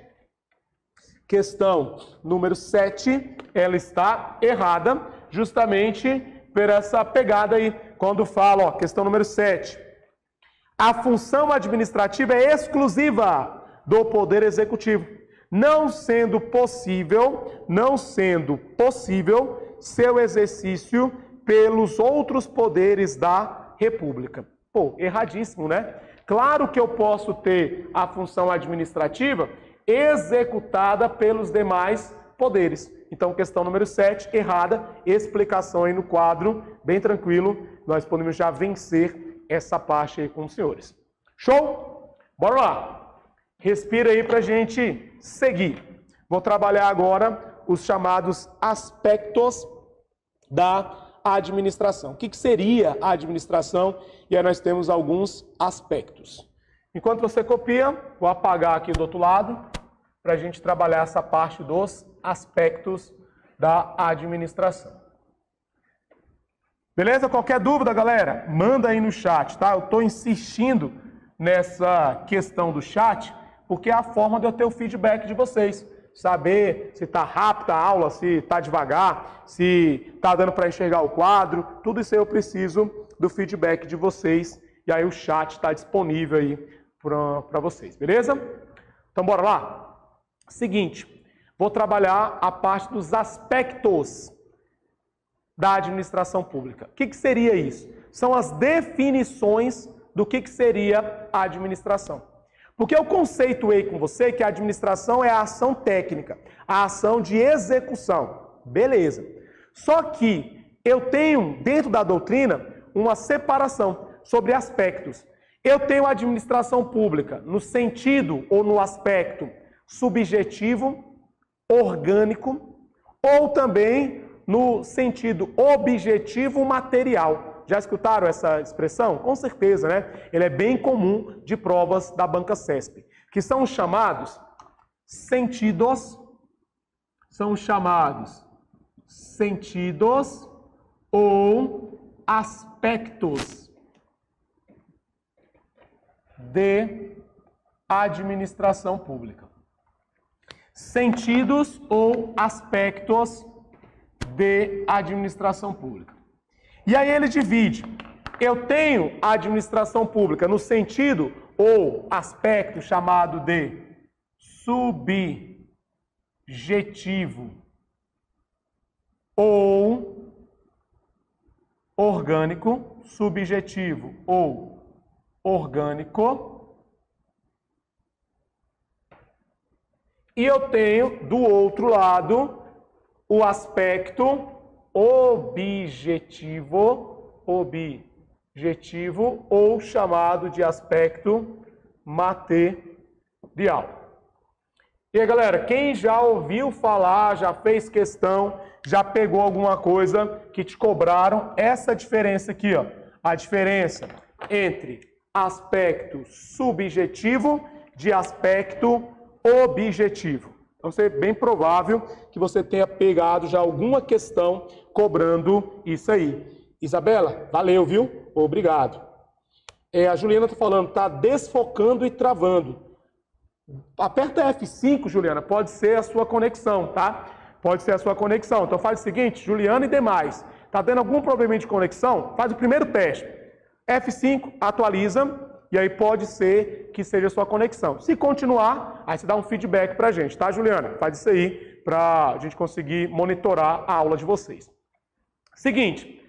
ela está errada justamente por essa pegada aí. Quando fala, ó, questão número 7, a função administrativa é exclusiva do Poder Executivo, não sendo possível seu exercício pelos outros poderes da República. Pô, erradíssimo, né? Claro que eu posso ter a função administrativa executada pelos demais poderes. Então, questão número 7, errada. Explicação aí no quadro, bem tranquilo. Nós podemos já vencer essa parte aí com os senhores. Show? Bora lá. Respira aí pra gente seguir. Vou trabalhar agora os chamados aspectos da administração. O que seria a administração? E aí nós temos alguns aspectos. Enquanto você copia, vou apagar aqui do outro lado para a gente trabalhar essa parte dos aspectos da administração. Beleza? Qualquer dúvida, galera? Manda aí no chat, tá? Eu estou insistindo nessa questão do chat porque é a forma de eu ter o feedback de vocês. Saber se está rápida a aula, se está devagar, se está dando para enxergar o quadro. Tudo isso aí eu preciso do feedback de vocês. E aí o chat está disponível aí para vocês, beleza? Então bora lá? Seguinte, vou trabalhar a parte dos aspectos da administração pública. O que seria isso? São as definições do que seria a administração. Porque eu conceituei com você que a administração é a ação técnica, a ação de execução. Beleza. Só que eu tenho, dentro da doutrina, uma separação sobre aspectos. Eu tenho a administração pública no sentido ou no aspecto subjetivo, orgânico, ou também no sentido objetivo material. Já escutaram essa expressão? Com certeza, né? Ele é bem comum de provas da banca CESP, que são os chamados sentidos, ou aspectos de administração pública. Sentidos ou aspectos de administração pública. E aí ele divide. Eu tenho a administração pública no sentido ou aspecto chamado de subjetivo ou orgânico, subjetivo ou orgânico. E eu tenho do outro lado o aspecto objetivo ou chamado de aspecto material. E aí, galera, quem já ouviu falar, já fez questão, já pegou alguma coisa que te cobraram, essa diferença aqui, ó, a diferença entre aspecto subjetivo de aspecto objetivo. Então, é bem provável que você tenha pegado já alguma questão cobrando isso aí. Isabela, valeu, viu? Obrigado. A Juliana está falando, está desfocando e travando. Aperta F5, Juliana, pode ser a sua conexão, tá? Pode ser a sua conexão. Então faz o seguinte, Juliana e demais, está dando algum probleminha de conexão? Faz o primeiro teste. F5, atualiza. E aí pode ser que seja a sua conexão. Se continuar, aí você dá um feedback pra gente, tá, Juliana? Faz isso aí pra gente conseguir monitorar a aula de vocês. Seguinte,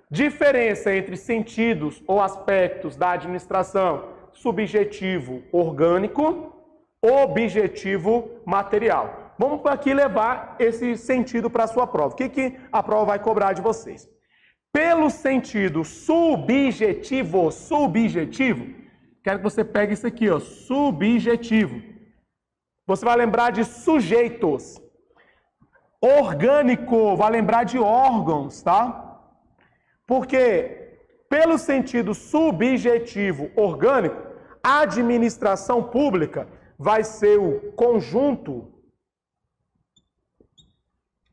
Diferença entre sentidos ou aspectos da administração: subjetivo orgânico, objetivo material. Vamos aqui levar esse sentido para a sua prova. O que a prova vai cobrar de vocês? Pelo sentido subjetivo, quero que você pegue isso aqui, ó, subjetivo. Você vai lembrar de sujeitos. Orgânico, vai lembrar de órgãos, tá? Porque, pelo sentido subjetivo orgânico, a administração pública vai ser o conjunto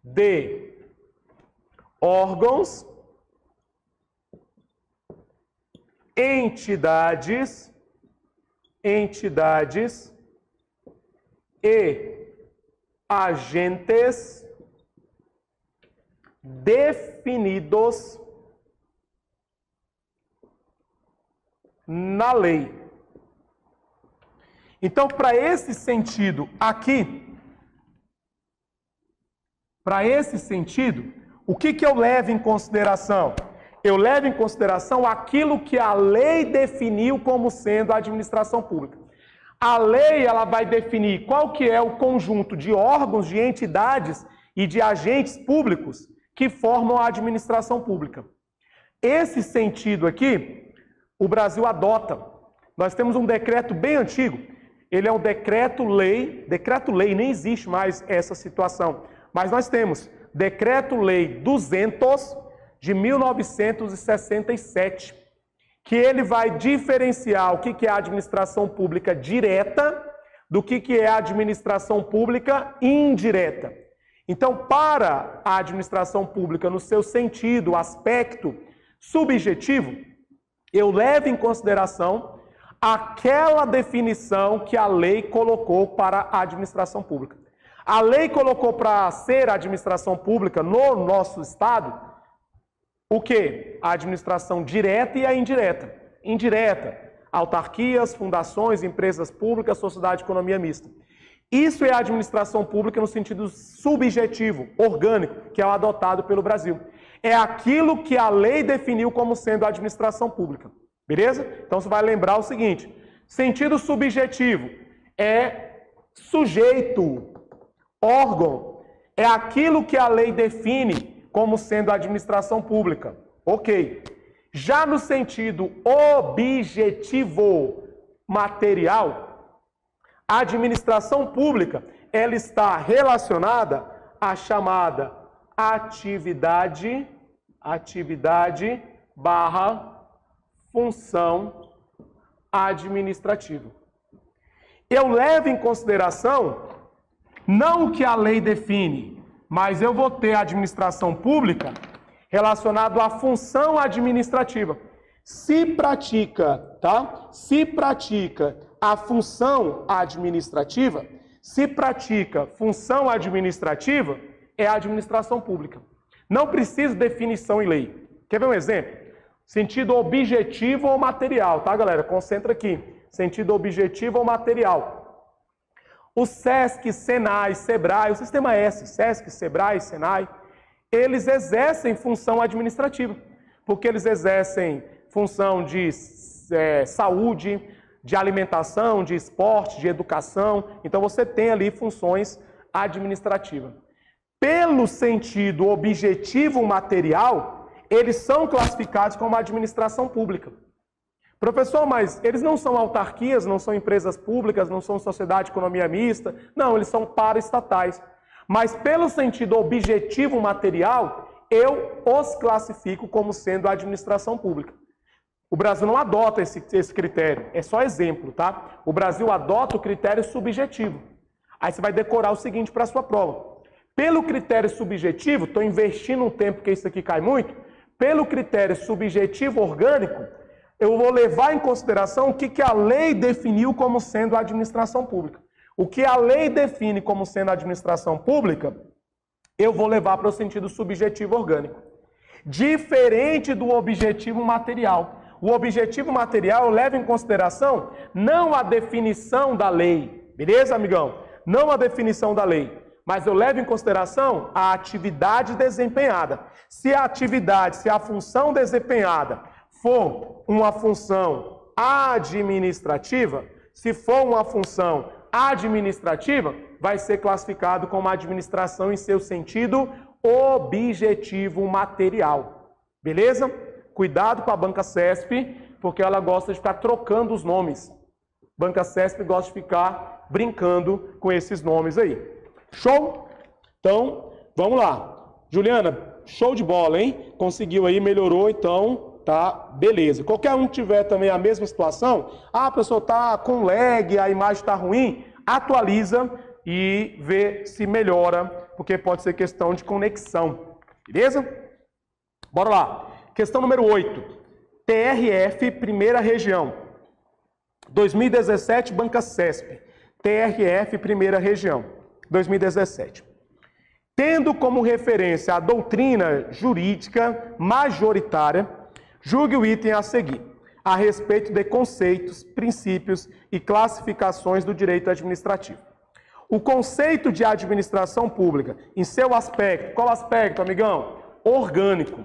de órgãos, entidades e agentes definidos na lei. Então, para esse sentido aqui, o que eu levo em consideração? Eu levo em consideração aquilo que a lei definiu como sendo a administração pública. A lei, ela vai definir qual que é o conjunto de órgãos, de entidades e de agentes públicos que formam a administração pública. Esse sentido aqui, o Brasil adota. Nós temos um decreto bem antigo. Ele é um decreto-lei, nem existe mais essa situação. Mas nós temos Decreto-Lei 200 de 1967, que ele vai diferenciar o que é a administração pública direta do que é a administração pública indireta. Então, para a administração pública, no seu sentido, aspecto subjetivo, eu levo em consideração aquela definição que a lei colocou para a administração pública. A lei colocou para ser a administração pública no nosso estado o quê? A administração direta e a indireta. Indireta, autarquias, fundações, empresas públicas, sociedade de economia mista. Isso é a administração pública no sentido subjetivo, orgânico, que é o adotado pelo Brasil. É aquilo que a lei definiu como sendo a administração pública. Beleza? Então você vai lembrar o seguinte: sentido subjetivo é sujeito, órgão, é aquilo que a lei define como sendo a administração pública. Ok. Já no sentido objetivo material, a administração pública, ela está relacionada à chamada atividade barra função administrativa. Eu levo em consideração não o que a lei define, mas eu vou ter a administração pública relacionado à função administrativa. Se pratica, tá? Se pratica a função administrativa, se pratica função administrativa, é a administração pública. Não precisa de definição em lei. Quer ver um exemplo? Sentido objetivo ou material, tá, galera? Concentra aqui. Sentido objetivo ou material. O SESC, SENAI, SEBRAE, o sistema S, SESC, SEBRAE, SENAI, eles exercem função administrativa, porque eles exercem função de saúde, de alimentação, de esporte, de educação. Então você tem ali funções administrativas. Pelo sentido objetivo material, eles são classificados como administração pública. Professor, mas eles não são autarquias, não são empresas públicas, não são sociedade de economia mista. Não, eles são paraestatais. Mas pelo sentido objetivo material, eu os classifico como sendo a administração pública. O Brasil não adota esse critério, é só exemplo, tá? O Brasil adota o critério subjetivo. Aí você vai decorar o seguinte para a sua prova. Pelo critério subjetivo, estou investindo um tempo que isso aqui cai muito, pelo critério subjetivo orgânico, eu vou levar em consideração o que a lei definiu como sendo a administração pública. O que a lei define como sendo a administração pública, eu vou levar para o sentido subjetivo orgânico. Diferente do objetivo material. O objetivo material eu levo em consideração não a definição da lei. Beleza, amigão? Não a definição da lei, mas eu levo em consideração a atividade desempenhada. Se a função desempenhada for uma função administrativa, se for uma função administrativa, vai ser classificado como administração em seu sentido objetivo material. Beleza? Cuidado com a banca CESP, porque ela gosta de ficar trocando os nomes. Banca CESP gosta de ficar brincando com esses nomes aí. Show? Então, vamos lá. Juliana, show de bola, hein? Conseguiu aí, melhorou, então, tá, beleza. Qualquer um que tiver também a mesma situação, a pessoa tá com lag, a imagem tá ruim, atualiza e vê se melhora, porque pode ser questão de conexão. Beleza? Bora lá. Questão número 8. TRF, primeira região. 2017, Banca CESP. TRF, primeira região. 2017. Tendo como referência a doutrina jurídica majoritária, julgue o item a seguir, a respeito de conceitos, princípios e classificações do direito administrativo. O conceito de administração pública, em seu aspecto, qual aspecto, amigão? Orgânico.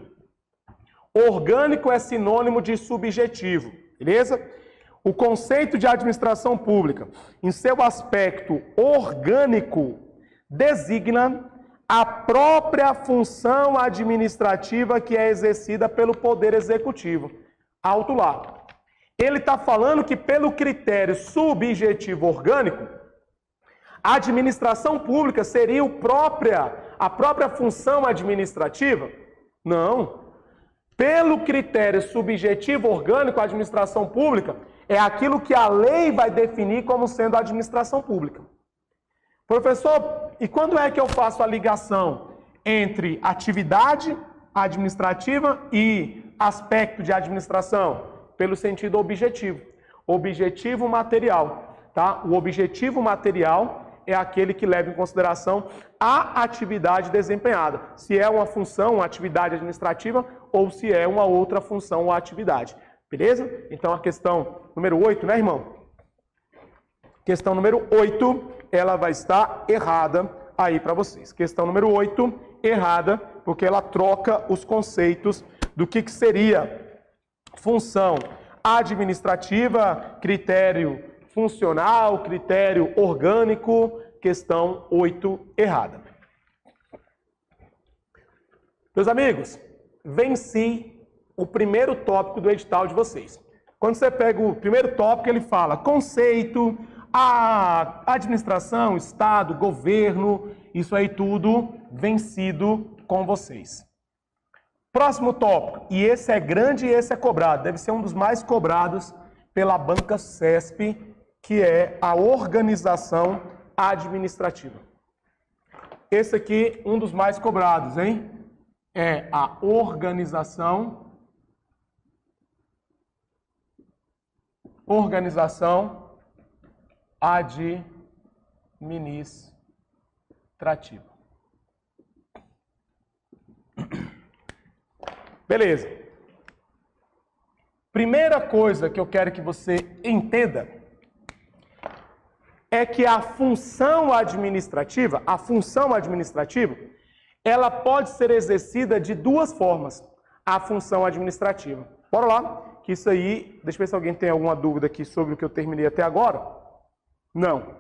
Orgânico é sinônimo de subjetivo, beleza? O conceito de administração pública, em seu aspecto orgânico, designa a própria função administrativa que é exercida pelo Poder Executivo. Alto lá. Ele está falando que pelo critério subjetivo orgânico, a administração pública seria a própria função administrativa? Não. Pelo critério subjetivo orgânico, a administração pública é aquilo que a lei vai definir como sendo a administração pública. Professor, e quando é que eu faço a ligação entre atividade administrativa e aspecto de administração? Pelo sentido objetivo. Objetivo material, tá? O objetivo material é aquele que leva em consideração a atividade desempenhada. Se é uma função, uma atividade administrativa, ou se é uma outra função ou atividade. Beleza? Então a questão número 8, né, irmão? Questão número 8, ela vai estar errada aí para vocês. Questão número 8, errada, porque ela troca os conceitos do que seria função administrativa, critério funcional, critério orgânico, questão 8, errada. Meus amigos, venci o primeiro tópico do edital de vocês. Quando você pega o primeiro tópico, ele fala conceito, a administração, Estado, governo, isso aí tudo vencido com vocês. Próximo tópico, e esse é grande e esse é cobrado, deve ser um dos mais cobrados pela banca CESP, que é a organização administrativa. Esse aqui, um dos mais cobrados, hein? É a organização administrativa. Beleza. Primeira coisa que eu quero que você entenda é que a função administrativa, ela pode ser exercida de duas formas, a função administrativa. Bora lá, que isso aí, deixa eu ver se alguém tem alguma dúvida aqui sobre o que eu terminei até agora. Não.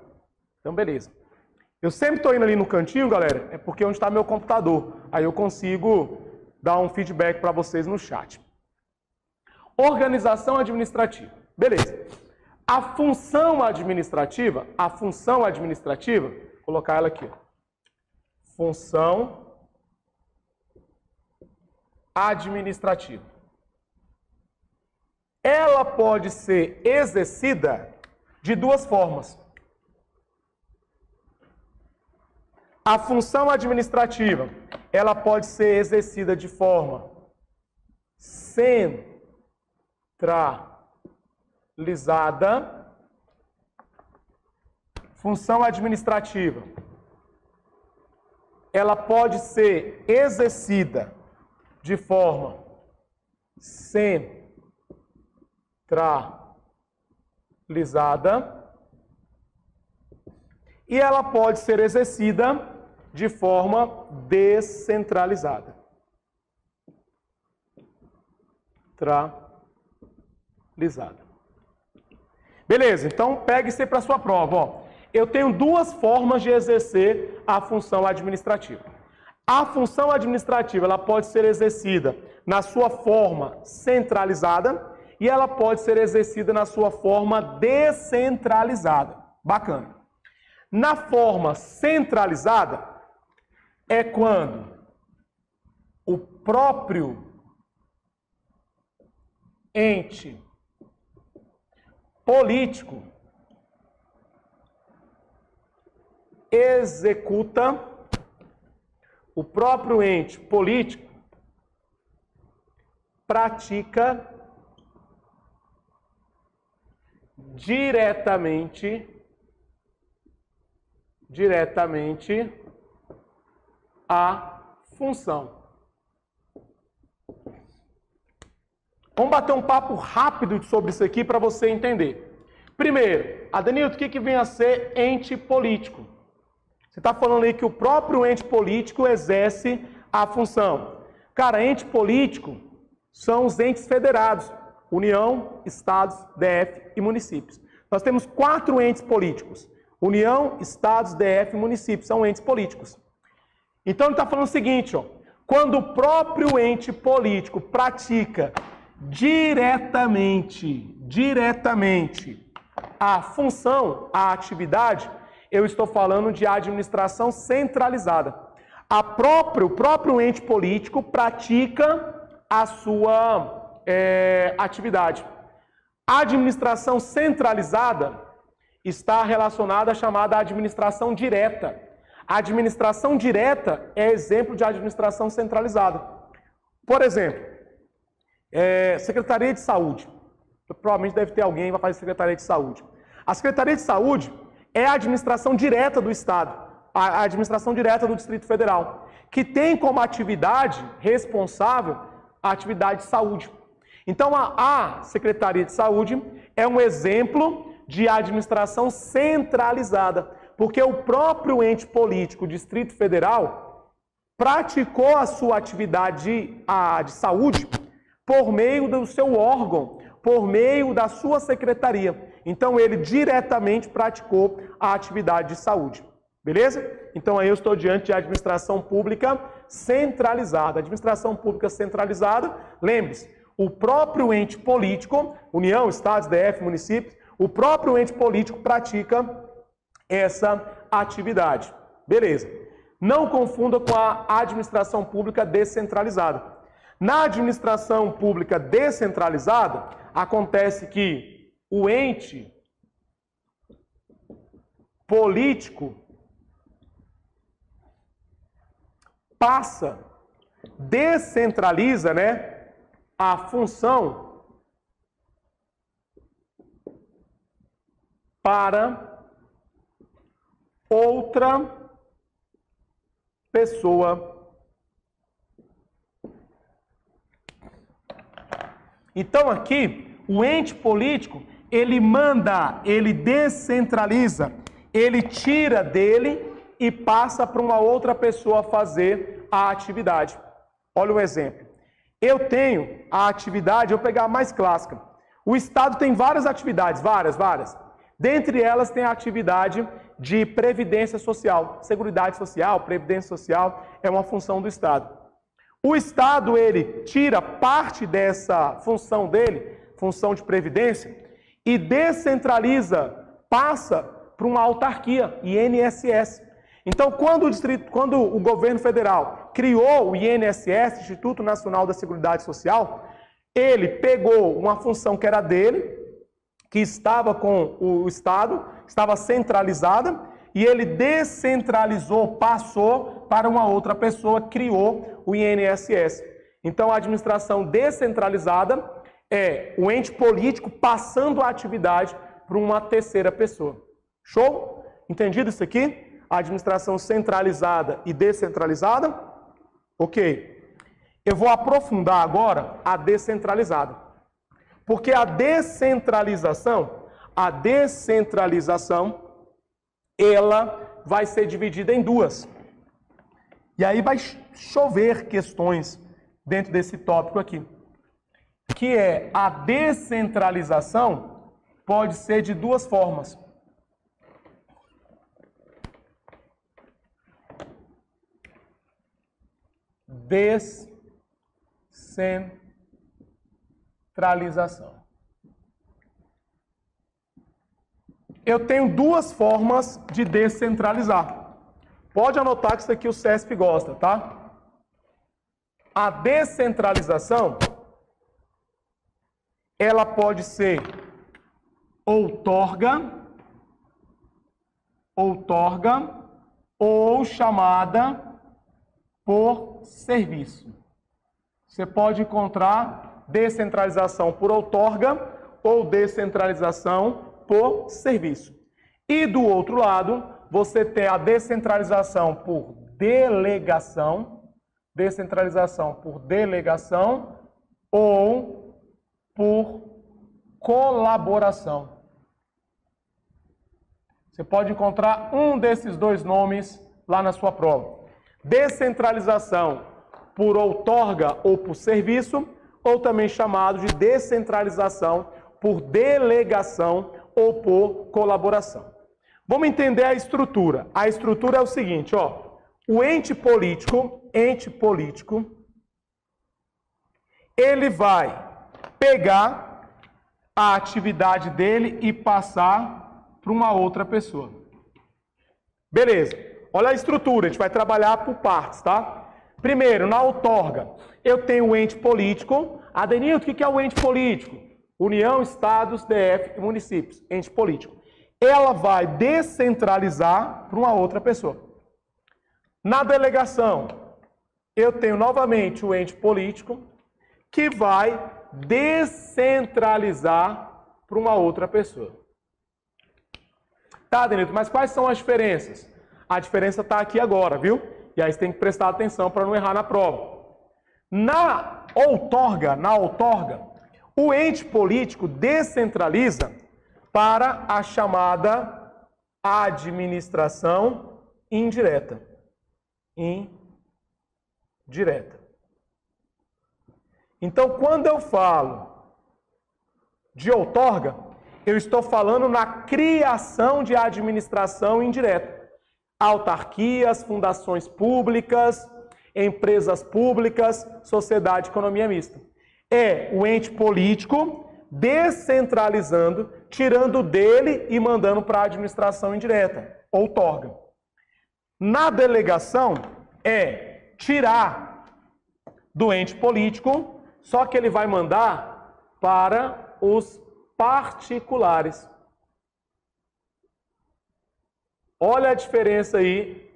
Então, beleza. Eu sempre estou indo ali no cantinho, galera, é porque é onde está meu computador. Aí eu consigo dar um feedback para vocês no chat. Organização administrativa. Beleza. A função administrativa, vou colocar ela aqui. Função administrativa. Ela pode ser exercida de duas formas. A função administrativa, ela pode ser exercida de forma centralizada. Função administrativa, ela pode ser exercida de forma centralizada e ela pode ser exercida de forma descentralizada. Beleza, então pegue isso aí para a sua prova. Ó. Eu tenho duas formas de exercer a função administrativa. A função administrativa ela pode ser exercida na sua forma centralizada e ela pode ser exercida na sua forma descentralizada. Bacana. Na forma centralizada é quando o próprio ente político executa, o próprio ente político pratica diretamente a função. Vamos bater um papo rápido sobre isso aqui para você entender. Primeiro, Adenilton, o que vem a ser ente político? Você está falando aí que o próprio ente político exerce a função. Cara, ente político são os entes federados. União, Estados, DF e municípios. Nós temos 4 entes políticos. União, Estados, DF e municípios são entes políticos. Então ele está falando o seguinte, ó, quando o próprio ente político pratica diretamente a função, a atividade, eu estou falando de administração centralizada. O próprio ente político pratica a sua atividade. A administração centralizada está relacionada à chamada administração direta. A administração direta é exemplo de administração centralizada. Por exemplo, Secretaria de Saúde. Provavelmente deve ter alguém que vai fazer Secretaria de Saúde. A Secretaria de Saúde é a administração direta do Estado, a administração direta do Distrito Federal, que tem como atividade responsável a atividade de saúde. Então, a Secretaria de Saúde é um exemplo de administração centralizada, porque o próprio ente político, o Distrito Federal, praticou a sua atividade de saúde por meio do seu órgão, por meio da sua secretaria. Então, ele diretamente praticou a atividade de saúde. Beleza? Então, aí eu estou diante de administração pública centralizada. Administração pública centralizada, lembre-se, o próprio ente político, União, Estados, DF, municípios, o próprio ente político pratica essa atividade. Beleza. Não confunda com a administração pública descentralizada. Na administração pública descentralizada, acontece que o ente político descentraliza, a função para outra pessoa. Então aqui, o ente político, ele descentraliza, ele tira dele e passa para uma outra pessoa fazer a atividade. Olha um exemplo. Eu tenho a atividade, eu vou pegar a mais clássica. O Estado tem várias atividades, várias. Dentre elas tem a atividade de previdência social. Seguridade social, previdência social é uma função do Estado. O Estado, ele tira parte dessa função dele, função de previdência, e descentraliza, passa para uma autarquia, INSS. Então, quando o governo federal criou o INSS, Instituto Nacional da Seguridade Social, ele pegou uma função que era dele, que estava com o Estado, estava centralizada, e ele descentralizou, passou para uma outra pessoa, criou o INSS. Então, a administração descentralizada é o ente político passando a atividade para uma terceira pessoa. Show? Entendido isso aqui? A administração centralizada e descentralizada? Ok. Eu vou aprofundar agora a descentralizada. Porque a descentralização, ela vai ser dividida em duas. E aí vai chover questões dentro desse tópico aqui, que é a descentralização pode ser de duas formas. Descentralização. Eu tenho duas formas de descentralizar. Pode anotar que isso aqui o CESP gosta, tá? A descentralização, ela pode ser outorga, ou chamada por serviço. Você pode encontrar descentralização por outorga ou descentralização por serviço. E do outro lado, você tem a descentralização por delegação, ou por colaboração. Você pode encontrar um desses dois nomes lá na sua prova. Descentralização por outorga ou por serviço, ou também chamado de descentralização por delegação ou por colaboração. Vamos entender a estrutura. A estrutura é o seguinte, ó. O ente político, ele vai pegar a atividade dele e passar para uma outra pessoa. Beleza. Olha a estrutura, a gente vai trabalhar por partes, tá? Primeiro, na outorga, eu tenho o ente político. Adenilton, o que é o ente político? União, estados, DF e municípios. Ente político. Ela vai descentralizar para uma outra pessoa. Na delegação, eu tenho novamente o ente político que vai descentralizar para uma outra pessoa. Tá, Adenilton, mas quais são as diferenças? A diferença está aqui agora, viu? E aí você tem que prestar atenção para não errar na prova. Na outorga, o ente político descentraliza para a chamada administração indireta. Então, quando eu falo de outorga, eu estou falando na criação de administração indireta. Autarquias, fundações públicas, empresas públicas, sociedade de economia mista. É o ente político descentralizando, tirando dele e mandando para a administração indireta, outorga. Na delegação, é tirar do ente político, só que ele vai mandar para os particulares. Olha a diferença aí,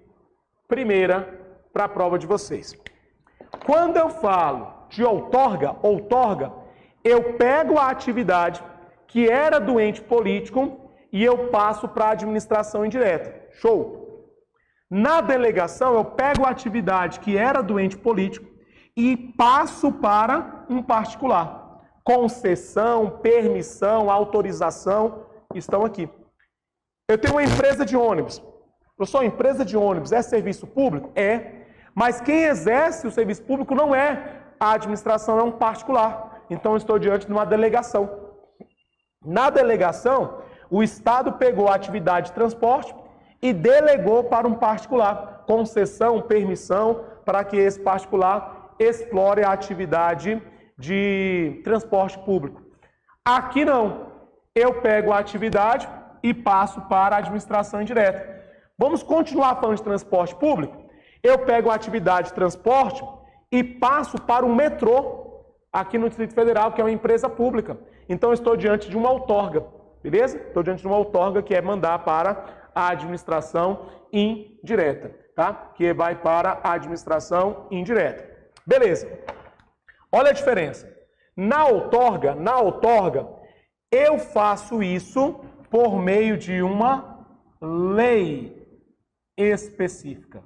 primeira, para a prova de vocês. Quando eu falo de outorga, eu pego a atividade que era do ente político e eu passo para a administração indireta. Show! Na delegação, eu pego a atividade que era do ente político e passo para um particular. Concessão, permissão, autorização estão aqui. Eu tenho uma empresa de ônibus. Professor, empresa de ônibus é serviço público? É. Mas quem exerce o serviço público não é a administração, é um particular. Então, eu estou diante de uma delegação. Na delegação, o Estado pegou a atividade de transporte e delegou para um particular. Concessão, permissão, para que esse particular explore a atividade de transporte público. Aqui não. Eu pego a atividade e passo para a administração indireta. Vamos continuar falando de transporte público? Eu pego a atividade de transporte e passo para o metrô, aqui no Distrito Federal, que é uma empresa pública. Então, eu estou diante de uma outorga, beleza? Estou diante de uma outorga que é mandar para a administração indireta, tá? Que vai para a administração indireta. Beleza. Olha a diferença. Na outorga, eu faço isso por meio de uma lei específica.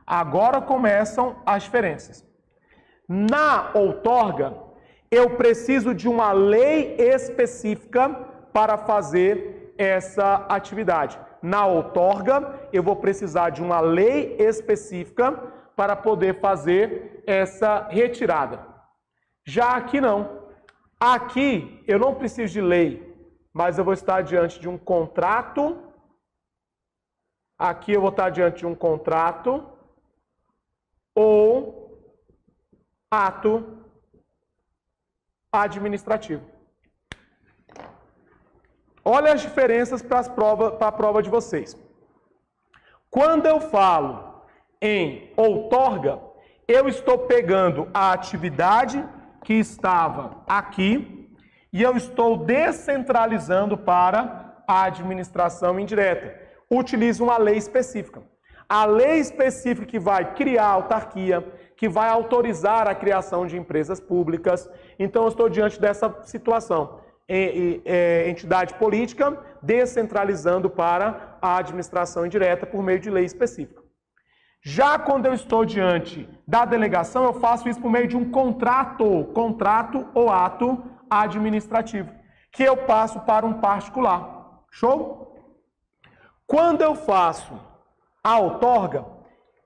Agora começam as diferenças. Na outorga, eu preciso de uma lei específica para fazer essa atividade. Na outorga, eu vou precisar de uma lei específica para poder fazer essa retirada. Já aqui não. Aqui eu não preciso de lei, mas eu vou estar diante de um contrato. Aqui eu vou estar diante de um contrato ou ato administrativo. Olha as diferenças para a prova de vocês. Quando eu falo em outorga, eu estou pegando a atividade que estava aqui e eu estou descentralizando para a administração indireta. Utilizo uma lei específica. A lei específica que vai criar a autarquia, que vai autorizar a criação de empresas públicas. Então, eu estou diante dessa situação. Entidade política descentralizando para a administração indireta por meio de lei específica. Já quando eu estou diante da delegação, eu faço isso por meio de um contrato ou ato administrativo, que eu passo para um particular. Show? Quando eu faço a outorga,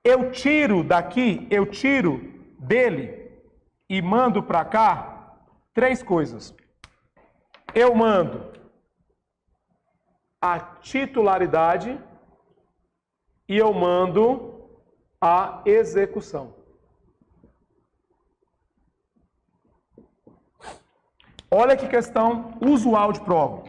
eu tiro daqui, eu tiro dele e mando para cá 3 coisas. Eu mando a titularidade e eu mando a execução. Olha que questão usual de prova.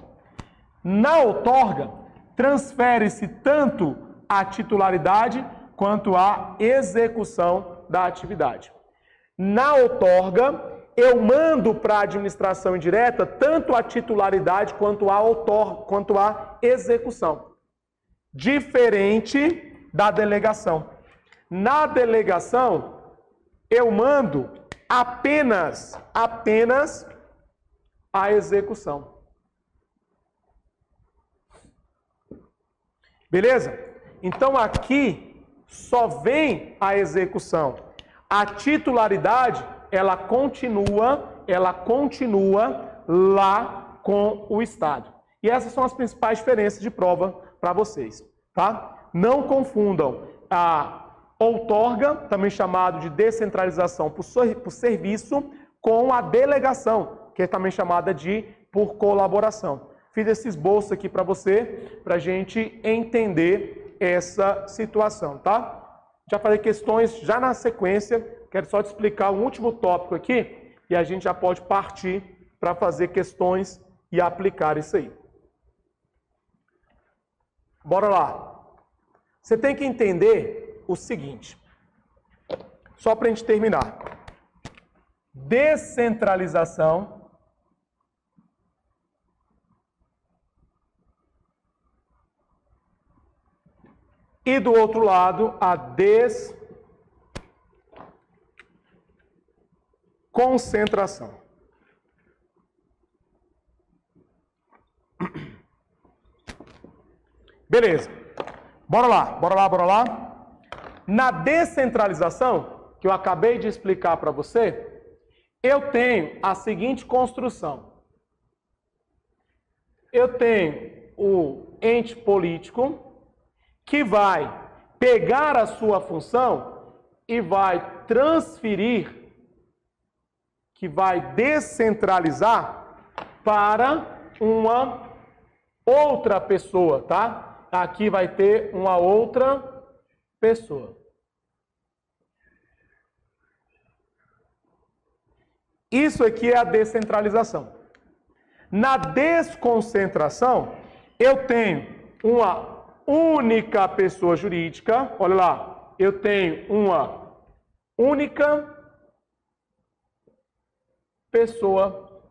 Na outorga, transfere-se tanto a titularidade quanto a execução da atividade. Na outorga, eu mando para a administração indireta tanto a titularidade quanto a execução. Diferente da delegação. Na delegação, eu mando apenas a execução. Beleza? Então aqui só vem a execução. A titularidade, ela continua lá com o Estado. E essas são as principais diferenças de prova para vocês, tá? Não confundam a outorga, também chamado de descentralização por serviço, com a delegação, que é também chamada de por colaboração. Fiz esse esboço aqui para você, para a gente entender essa situação, tá? Já falei questões já na sequência, quero só te explicar um último tópico aqui e a gente já pode partir para fazer questões e aplicar isso aí. Bora lá. Você tem que entender o seguinte, só para a gente terminar. Descentralização e do outro lado, a desconcentração. Beleza. Bora lá. Na descentralização, que eu acabei de explicar para você, eu tenho a seguinte construção. Eu tenho o ente político, que vai pegar a sua função e vai transferir, que vai descentralizar para uma outra pessoa, tá? Aqui vai ter uma outra pessoa. Isso aqui é a descentralização. Na desconcentração, eu tenho uma única pessoa jurídica, olha lá, eu tenho uma única pessoa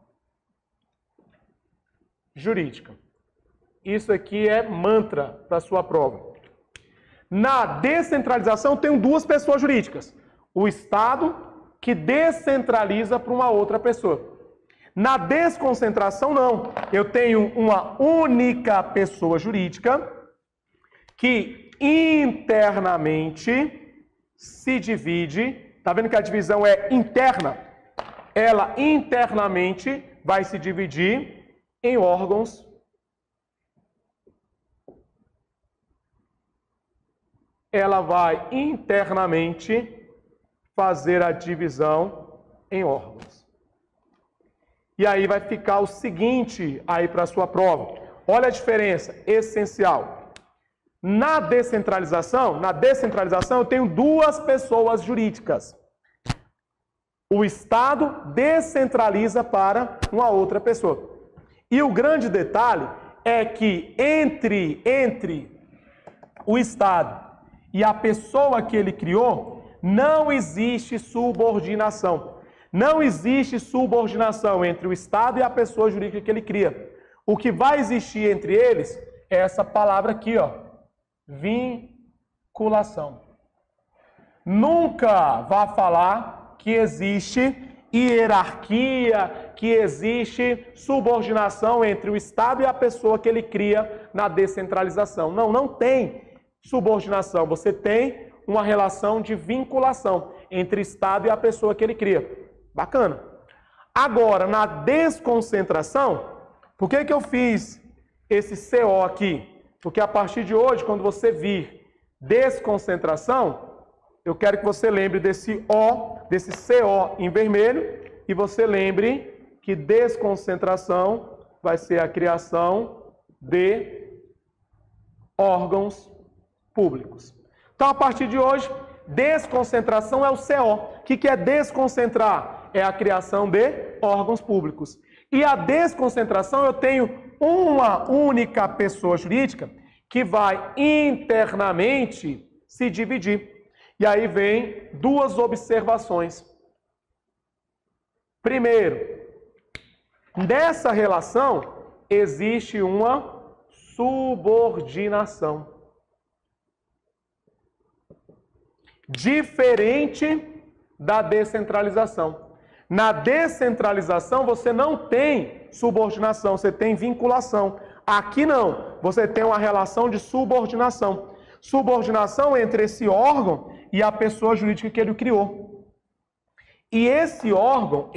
jurídica. Isso aqui é mantra para a sua prova. Na descentralização, eu tenho 2 pessoas jurídicas. O Estado, que descentraliza para uma outra pessoa. Na desconcentração, não. Eu tenho uma única pessoa jurídica que internamente se divide, tá vendo que a divisão é interna? Ela internamente vai se dividir em órgãos ela vai internamente fazer a divisão em órgãos. E aí vai ficar o seguinte aí para a sua prova. Olha a diferença essencial. Na descentralização eu tenho duas pessoas jurídicas. O Estado descentraliza para uma outra pessoa. E o grande detalhe é que entre o Estado e a pessoa que ele criou, não existe subordinação. Não existe subordinação entre o Estado e a pessoa jurídica que ele cria. O que vai existir entre eles é essa palavra aqui, ó, vinculação. Nunca vá falar que existe hierarquia, que existe subordinação entre o Estado e a pessoa que ele cria na descentralização. Não, não tem subordinação. Você tem uma relação de vinculação entre o Estado e a pessoa que ele cria. Bacana. Agora, na desconcentração, por que eu fiz esse CO aqui? Porque a partir de hoje, quando você vir desconcentração, eu quero que você lembre desse O, desse CO em vermelho, e você lembre que desconcentração vai ser a criação de órgãos públicos. Então, a partir de hoje, desconcentração é o CO. O que é desconcentrar? É a criação de órgãos públicos. E a desconcentração, eu tenho uma única pessoa jurídica que vai internamente se dividir. E aí vem duas observações. Primeiro, nessa relação existe uma subordinação. Diferente da descentralização. Na descentralização você não tem subordinação, você tem vinculação. Aqui não, você tem uma relação de subordinação. Subordinação entre esse órgão e a pessoa jurídica que ele criou. E esse órgão,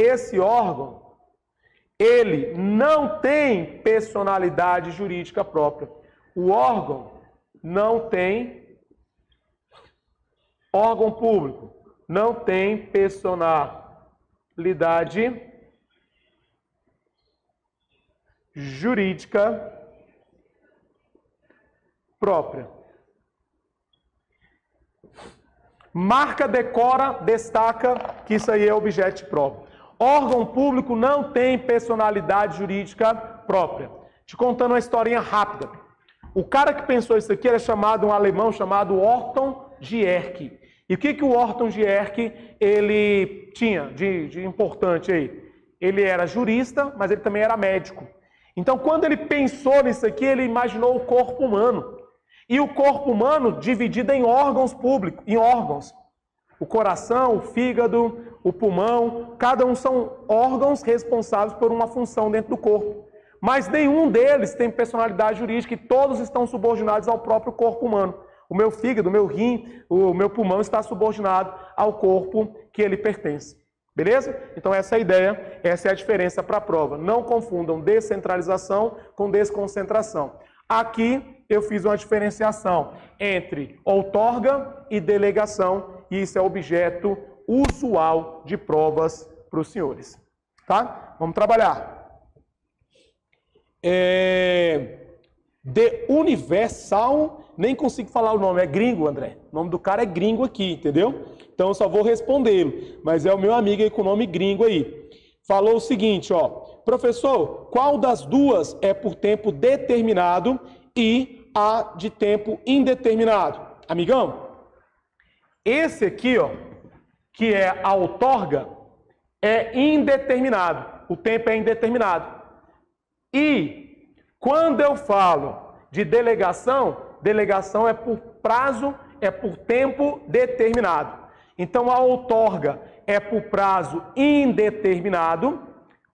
ele não tem personalidade jurídica própria. O órgão não tem, órgão público, não tem personalidade jurídica própria. Marca, decora, destaca que isso aí é objeto de prova. Órgão público não tem personalidade jurídica própria. Te contando uma historinha rápida. O cara que pensou isso aqui era um alemão chamado Orton Gierke. E o que o Orton Gierke ele tinha de importante aí? Ele era jurista, mas ele também era médico. Então, quando ele pensou nisso aqui, ele imaginou o corpo humano. E o corpo humano dividido em órgãos públicos, em órgãos. O coração, o fígado, o pulmão, cada um são órgãos responsáveis por uma função dentro do corpo. Mas nenhum deles tem personalidade jurídica e todos estão subordinados ao próprio corpo humano. O meu fígado, o meu rim, o meu pulmão está subordinado ao corpo que ele pertence. Beleza? Então essa é a ideia, essa é a diferença para a prova. Não confundam descentralização com desconcentração. Aqui eu fiz uma diferenciação entre outorga e delegação, e isso é objeto usual de provas para os senhores. Tá? Vamos trabalhar. De Universal, nem consigo falar o nome, é gringo, André. O nome do cara é gringo aqui, entendeu? Então eu só vou respondê-lo, mas é o meu amigo aí com o nome gringo aí. Falou o seguinte, ó, professor, qual das duas é por tempo determinado e a de tempo indeterminado? Amigão, esse aqui, ó, que é a outorga, é indeterminado. O tempo é indeterminado. E quando eu falo de delegação, delegação é por prazo, é por tempo determinado. Então a outorga é por prazo indeterminado,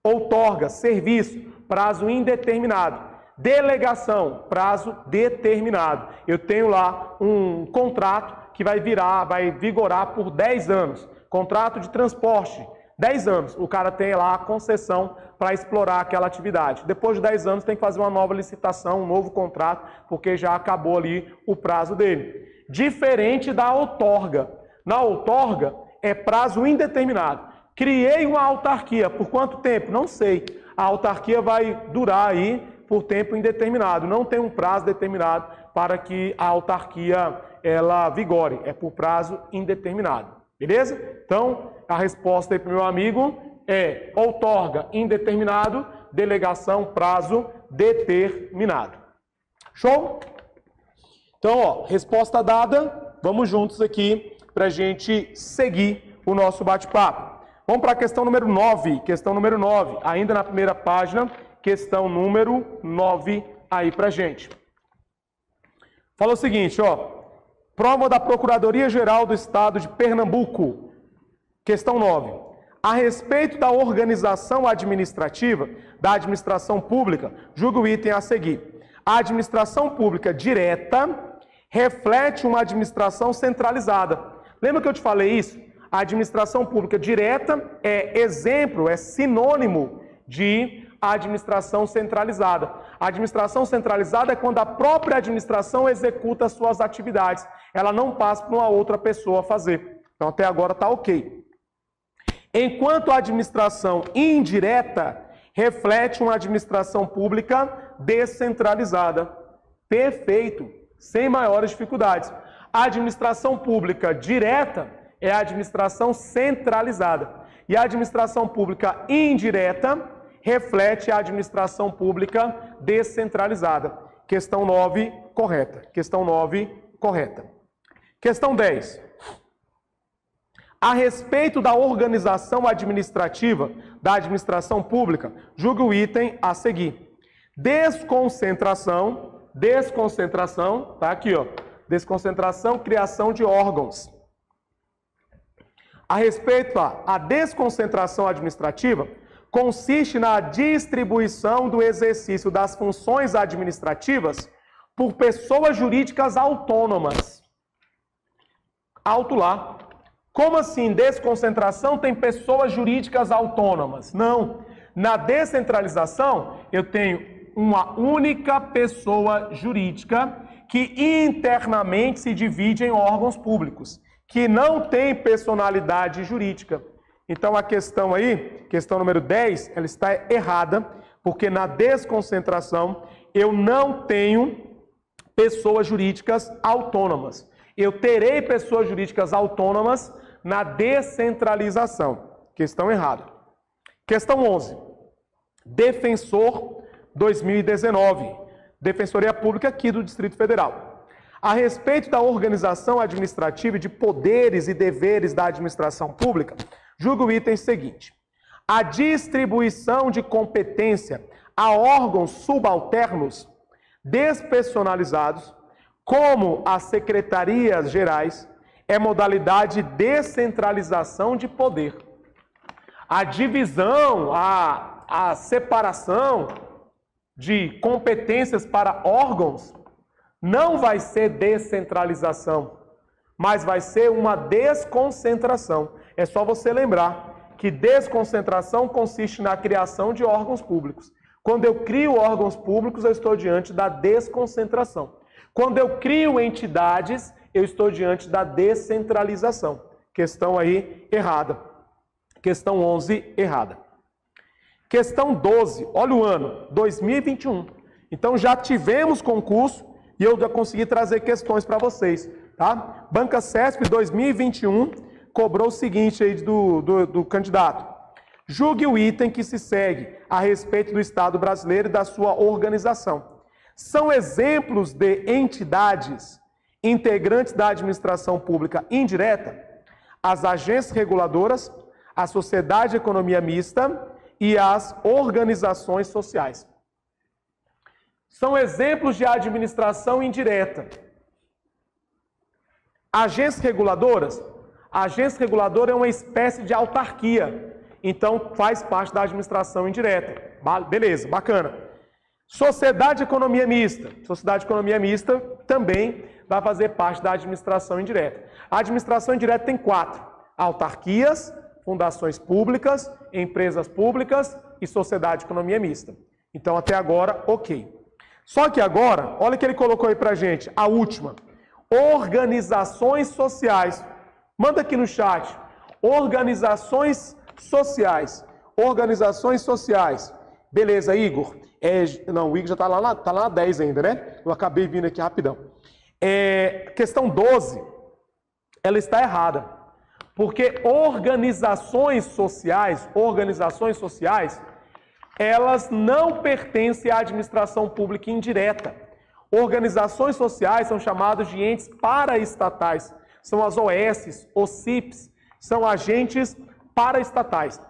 outorga, serviço, prazo indeterminado. Delegação, prazo determinado. Eu tenho lá um contrato que vai vigorar por 10 anos. Contrato de transporte, 10 anos. O cara tem lá a concessão para explorar aquela atividade. Depois de 10 anos tem que fazer uma nova licitação, um novo contrato, porque já acabou ali o prazo dele. Diferente da outorga. Na outorga, é prazo indeterminado. Criei uma autarquia. Por quanto tempo? Não sei. A autarquia vai durar aí por tempo indeterminado. Não tem um prazo determinado para que a autarquia ela vigore. É por prazo indeterminado. Beleza? Então, a resposta aí para o meu amigo é outorga indeterminado, delegação prazo determinado. Show? Então, ó, resposta dada. Vamos juntos aqui para a gente seguir o nosso bate-papo. Vamos para a questão número 9. Questão número 9, ainda na primeira página, questão número 9 aí para a gente. Fala o seguinte, ó. Prova da Procuradoria-Geral do Estado de Pernambuco. Questão 9. A respeito da organização administrativa da administração pública, julga o item a seguir. A administração pública direta reflete uma administração centralizada. Lembra que eu te falei isso? A administração pública direta é exemplo, é sinônimo de administração centralizada. A administração centralizada é quando a própria administração executa as suas atividades. Ela não passa para uma outra pessoa fazer. Então, até agora está ok. Enquanto a administração indireta reflete uma administração pública descentralizada. Perfeito, sem maiores dificuldades. A administração pública direta é a administração centralizada. E a administração pública indireta reflete a administração pública descentralizada. Questão 9, correta. Questão 9, correta. Questão 10. A respeito da organização administrativa da administração pública, julgue o item a seguir. Desconcentração, tá aqui, ó. Desconcentração, criação de órgãos. A respeito da desconcentração administrativa, consiste na distribuição do exercício das funções administrativas por pessoas jurídicas autônomas. Alto lá. Como assim? Desconcentração tem pessoas jurídicas autônomas? Não. Na descentralização, eu tenho uma única pessoa jurídica que internamente se divide em órgãos públicos, que não tem personalidade jurídica. Então a questão aí, questão número 10, ela está errada, porque na desconcentração eu não tenho pessoas jurídicas autônomas. Eu terei pessoas jurídicas autônomas na descentralização. Questão errada. Questão 11. Defensor 2019. Defensoria Pública aqui do Distrito Federal. A respeito da organização administrativa e de poderes e deveres da administração pública, julga o item seguinte. A distribuição de competência a órgãos subalternos despersonalizados, como as secretarias gerais, é modalidade de descentralização de poder. A divisão, a separação de competências para órgãos não vai ser descentralização, mas vai ser uma desconcentração. É só você lembrar que desconcentração consiste na criação de órgãos públicos. Quando eu crio órgãos públicos, eu estou diante da desconcentração. Quando eu crio entidades, eu estou diante da descentralização. Questão aí errada. Questão 11, errada. Questão 12, olha o ano, 2021. Então já tivemos concurso e eu já consegui trazer questões para vocês, tá? Banca CESP 2021 cobrou o seguinte aí do candidato. Julgue o item que se segue a respeito do Estado brasileiro e da sua organização. São exemplos de entidades integrantes da administração pública indireta, as agências reguladoras, a sociedade de economia mista e as organizações sociais. São exemplos de administração indireta. Agências reguladoras. A agência reguladora é uma espécie de autarquia, então faz parte da administração indireta. Beleza, bacana. Sociedade de economia mista. Sociedade de economia mista também vai fazer parte da administração indireta. A administração indireta tem 4. Autarquias, fundações públicas, empresas públicas e sociedade de economia mista. Então, até agora, ok. Só que agora, olha o que ele colocou aí pra gente, a última. organizações sociais. Manda aqui no chat. Organizações sociais. Organizações sociais. Beleza, Igor? Não, o Igor já está lá na 10 ainda, né? Eu acabei vindo aqui rapidão. Questão 12, ela está errada. Porque organizações sociais, elas não pertencem à administração pública indireta. Organizações sociais são chamadas de entes paraestatais. São as OS, OCIPs, são agentes paraestatais.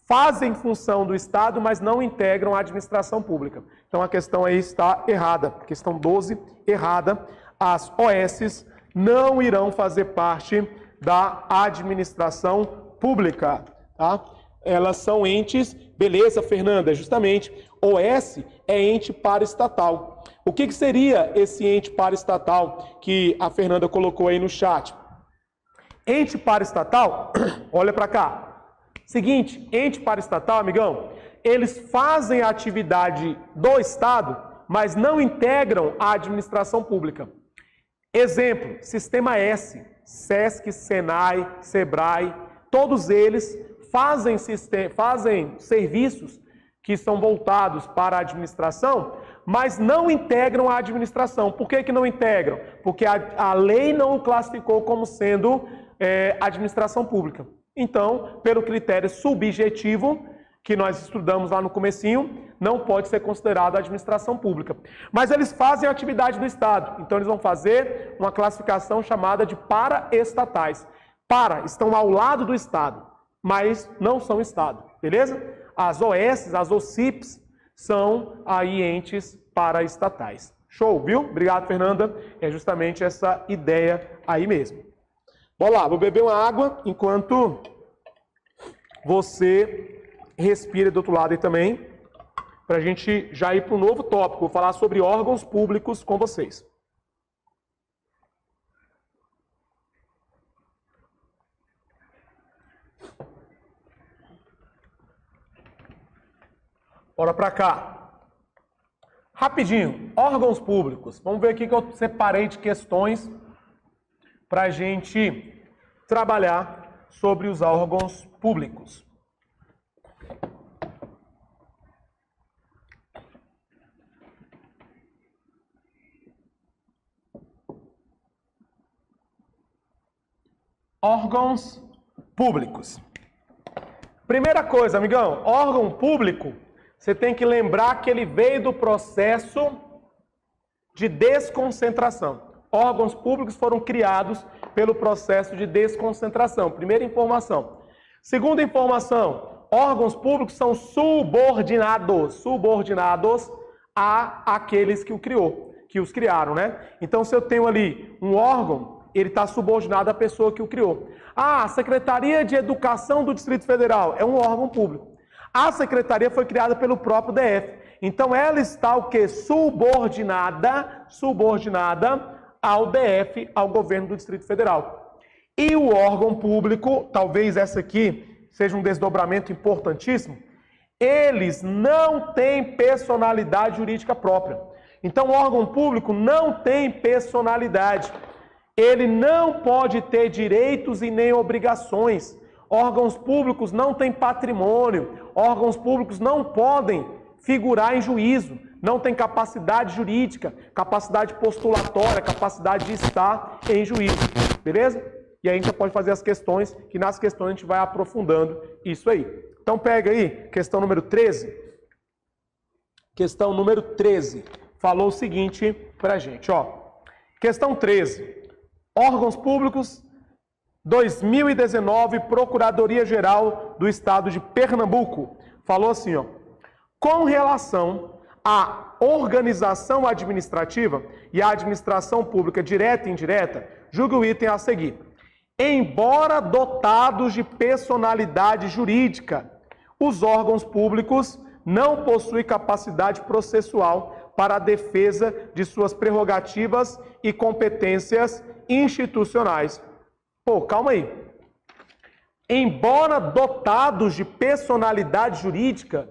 Fazem função do Estado, mas não integram a administração pública. Então a questão aí está errada. Questão 12, errada. As OS não irão fazer parte da administração pública, tá? Elas são entes, beleza, Fernanda, justamente, OS é ente paraestatal. O que seria esse ente paraestatal que a Fernanda colocou aí no chat? Ente paraestatal, olha para cá. Seguinte, ente paraestatal, amigão, eles fazem a atividade do Estado, mas não integram a administração pública. Exemplo, Sistema S, SESC, SENAI, SEBRAE, todos eles fazem serviços que são voltados para a administração, mas não integram a administração. Por que não integram? Porque a lei não o classificou como sendo administração pública. Então, pelo critério subjetivo, que nós estudamos lá no comecinho, não pode ser considerado administração pública. Mas eles fazem a atividade do Estado, então eles vão fazer uma classificação chamada de paraestatais. Estão ao lado do Estado, mas não são Estado, beleza? As OS, as OCIPs, são aí entes paraestatais. Show, viu? Obrigado, Fernanda. É justamente essa ideia aí mesmo. Vamos lá, vou beber uma água enquanto você respira do outro lado aí também, para a gente já ir para um novo tópico. Vou falar sobre órgãos públicos com vocês. Bora para cá. Rapidinho, órgãos públicos. Vamos ver aqui que eu separei de questões para a gente trabalhar sobre os órgãos públicos. Órgãos públicos. Primeira coisa, amigão, órgão público, você tem que lembrar que ele veio do processo de desconcentração. Órgãos públicos foram criados pelo processo de desconcentração. Primeira informação. Segunda informação, órgãos públicos são subordinados a aqueles que os criaram, né? Então, se eu tenho ali um órgão, ele está subordinado à pessoa que o criou. A Secretaria de Educação do Distrito Federal é um órgão público. A secretaria foi criada pelo próprio DF. Então, ela está o quê? Subordinada ao DF, ao governo do Distrito Federal. E o órgão público, talvez essa aqui seja um desdobramento importantíssimo, eles não têm personalidade jurídica própria. Então, o órgão público não tem personalidade. Ele não pode ter direitos e nem obrigações. Órgãos públicos não têm patrimônio. Órgãos públicos não podem figurar em juízo. Não tem capacidade jurídica, capacidade postulatória, capacidade de estar em juízo. Beleza? E aí a gente já pode fazer as questões, que nas questões a gente vai aprofundando isso aí. Então pega aí, questão número 13. Questão número 13. Falou o seguinte pra gente, ó. Questão 13. Órgãos públicos, 2019, Procuradoria-Geral do Estado de Pernambuco. Falou assim, ó. Com relação à organização administrativa e à administração pública direta e indireta, julgue o item a seguir. Embora dotados de personalidade jurídica, os órgãos públicos não possuem capacidade processual para a defesa de suas prerrogativas e competências institucionais. Pô, calma aí. Embora dotados de personalidade jurídica,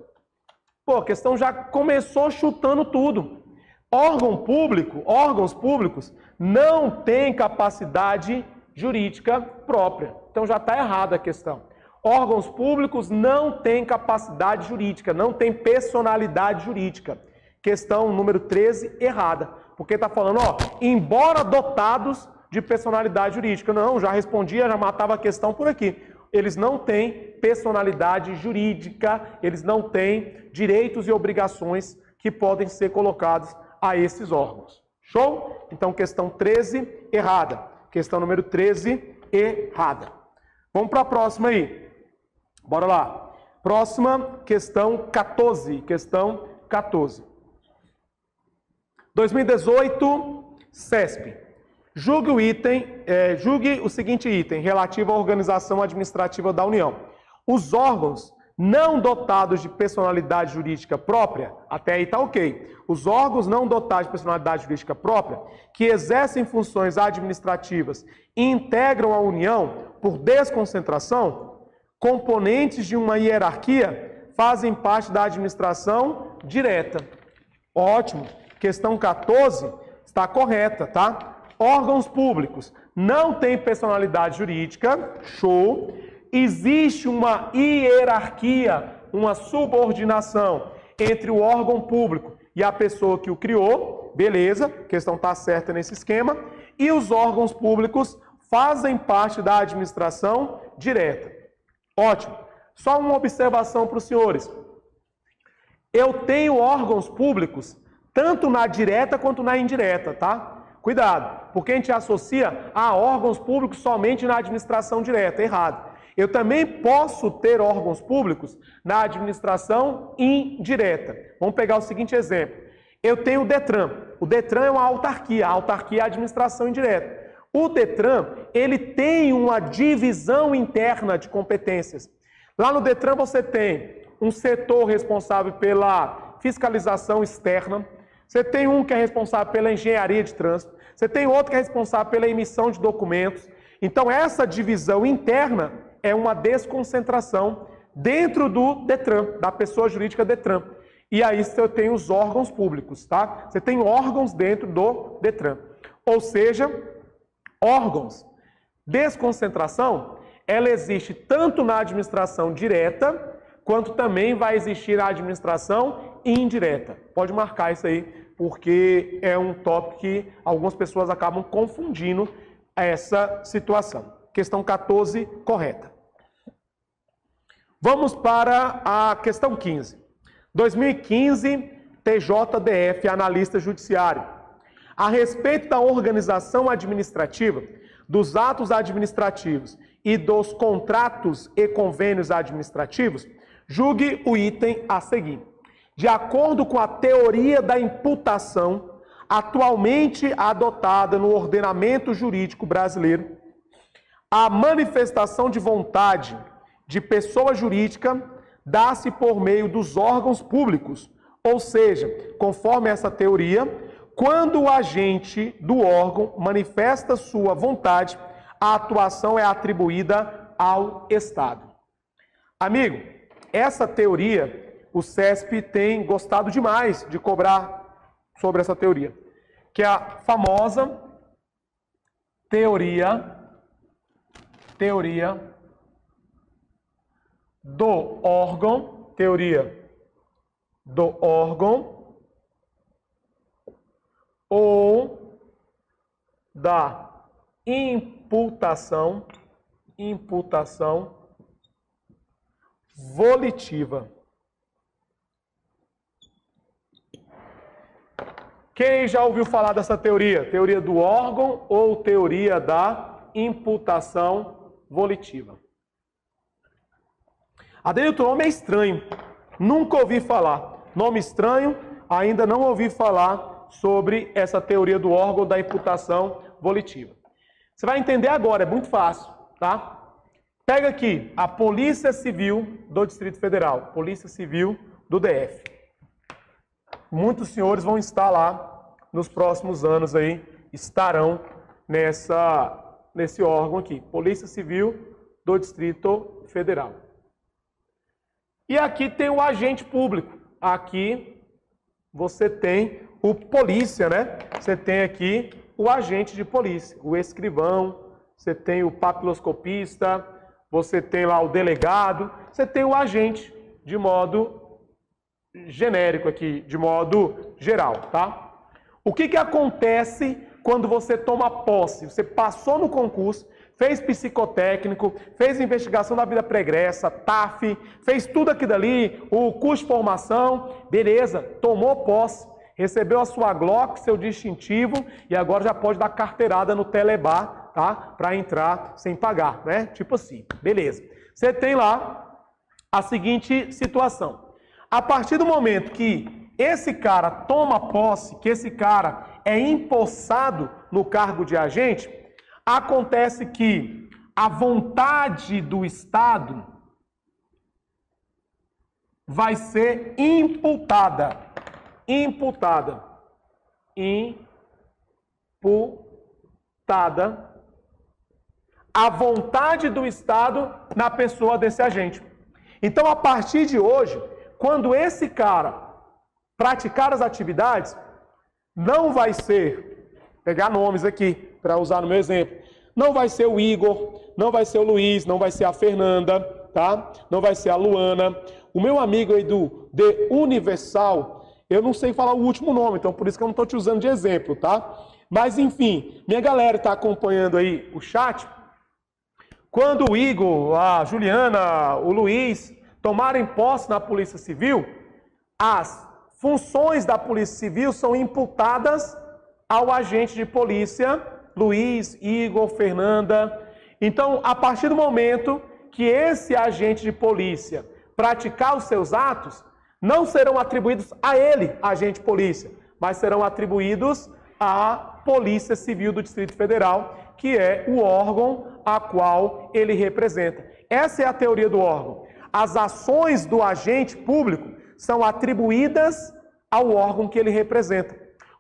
pô, a questão já começou chutando tudo. Órgãos públicos não têm capacidade jurídica própria. Então já está errada a questão. Órgãos públicos não têm capacidade jurídica, não têm personalidade jurídica. Questão número 13, errada. Porque está falando, ó, embora dotados de personalidade jurídica. Não, já respondia, já matava a questão por aqui. Eles não têm personalidade jurídica, eles não têm direitos e obrigações que podem ser colocados a esses órgãos. Show? Então, questão 13, errada. Questão número 13, errada. Vamos para a próxima aí. Bora lá. Próxima, questão 14. Questão 14. 2018, CESP. Julgue o seguinte item, relativo à organização administrativa da União. Os órgãos não dotados de personalidade jurídica própria, até aí está ok. Os órgãos não dotados de personalidade jurídica própria, que exercem funções administrativas e integram a União por desconcentração, componentes de uma hierarquia, fazem parte da administração direta. Ótimo. Questão 14 está correta, tá? Órgãos públicos não têm personalidade jurídica, show. Existe uma hierarquia, uma subordinação entre o órgão público e a pessoa que o criou, beleza, a questão está certa nesse esquema. E os órgãos públicos fazem parte da administração direta. Ótimo. Só uma observação para os senhores. Eu tenho órgãos públicos tanto na direta quanto na indireta, tá? Cuidado, porque a gente associa a órgãos públicos somente na administração direta, errado. Eu também posso ter órgãos públicos na administração indireta. Vamos pegar o seguinte exemplo. Eu tenho o Detran. O Detran é uma autarquia, a autarquia é a administração indireta. O Detran, ele tem uma divisão interna de competências. Lá no Detran você tem um setor responsável pela fiscalização externa, você tem um que é responsável pela engenharia de trânsito, você tem outro que é responsável pela emissão de documentos. Então, essa divisão interna é uma desconcentração dentro do Detran, da pessoa jurídica Detran. E aí você tem os órgãos públicos, tá? Você tem órgãos dentro do Detran. Ou seja, órgãos. Desconcentração, ela existe tanto na administração direta, quanto também vai existir na administração indireta. Pode marcar isso aí, porque é um tópico que algumas pessoas acabam confundindo essa situação. Questão 14, correta. Vamos para a questão 15. 2015, TJDF, analista judiciário. A respeito da organização administrativa, dos atos administrativos e dos contratos e convênios administrativos, julgue o item a seguir. De acordo com a teoria da imputação, atualmente adotada no ordenamento jurídico brasileiro, a manifestação de vontade de pessoa jurídica dá-se por meio dos órgãos públicos, ou seja, conforme essa teoria, quando o agente do órgão manifesta sua vontade, a atuação é atribuída ao Estado. Amigo, essa teoria, o CESP tem gostado demais de cobrar sobre essa teoria, que é a famosa teoria do órgão, ou da imputação volitiva. Quem já ouviu falar dessa teoria? Teoria do órgão ou teoria da imputação volitiva? Adenilton, o nome é estranho. Nunca ouvi falar. Nome estranho, ainda não ouvi falar sobre essa teoria do órgão da imputação volitiva. Você vai entender agora, é muito fácil, tá? Pega aqui a Polícia Civil do Distrito Federal, Polícia Civil do DF. Muitos senhores vão estar lá nos próximos anos aí, estarão nesse órgão aqui, Polícia Civil do Distrito Federal. E aqui tem o agente público. Aqui você tem o polícia, né? Você tem aqui o agente de polícia, o escrivão, você tem o papiloscopista, você tem lá o delegado, você tem o agente de modo genérico aqui, de modo geral, tá? O que acontece quando você toma posse? Você passou no concurso, fez psicotécnico, fez investigação da vida pregressa, TAF, fez tudo aquilo ali, o curso de formação, beleza, tomou posse, recebeu a sua Glock, seu distintivo e agora já pode dar carteirada no Telebar, tá? Para entrar sem pagar, né? Tipo assim, beleza. Você tem lá a seguinte situação. A partir do momento que esse cara toma posse, que esse cara é empossado no cargo de agente, acontece que a vontade do Estado vai ser imputada. Imputada. A vontade do Estado na pessoa desse agente. Então, a partir de hoje, quando esse cara praticar as atividades, não vai ser, pegar nomes aqui para usar no meu exemplo, não vai ser o Igor, não vai ser o Luiz, não vai ser a Fernanda, tá? Não vai ser a Luana. O meu amigo aí do The Universal, eu não sei falar o último nome, então por isso que eu não estou te usando de exemplo, tá? Mas enfim, minha galera está acompanhando aí o chat. Quando o Igor, a Juliana, o Luiz tomarem posse na Polícia Civil, as funções da Polícia Civil são imputadas ao agente de polícia, Luiz, Igor, Fernanda. Então, a partir do momento que esse agente de polícia praticar os seus atos, não serão atribuídos a ele, agente de polícia, mas serão atribuídos à Polícia Civil do Distrito Federal, que é o órgão a qual ele representa. Essa é a teoria do órgão. As ações do agente público são atribuídas ao órgão que ele representa.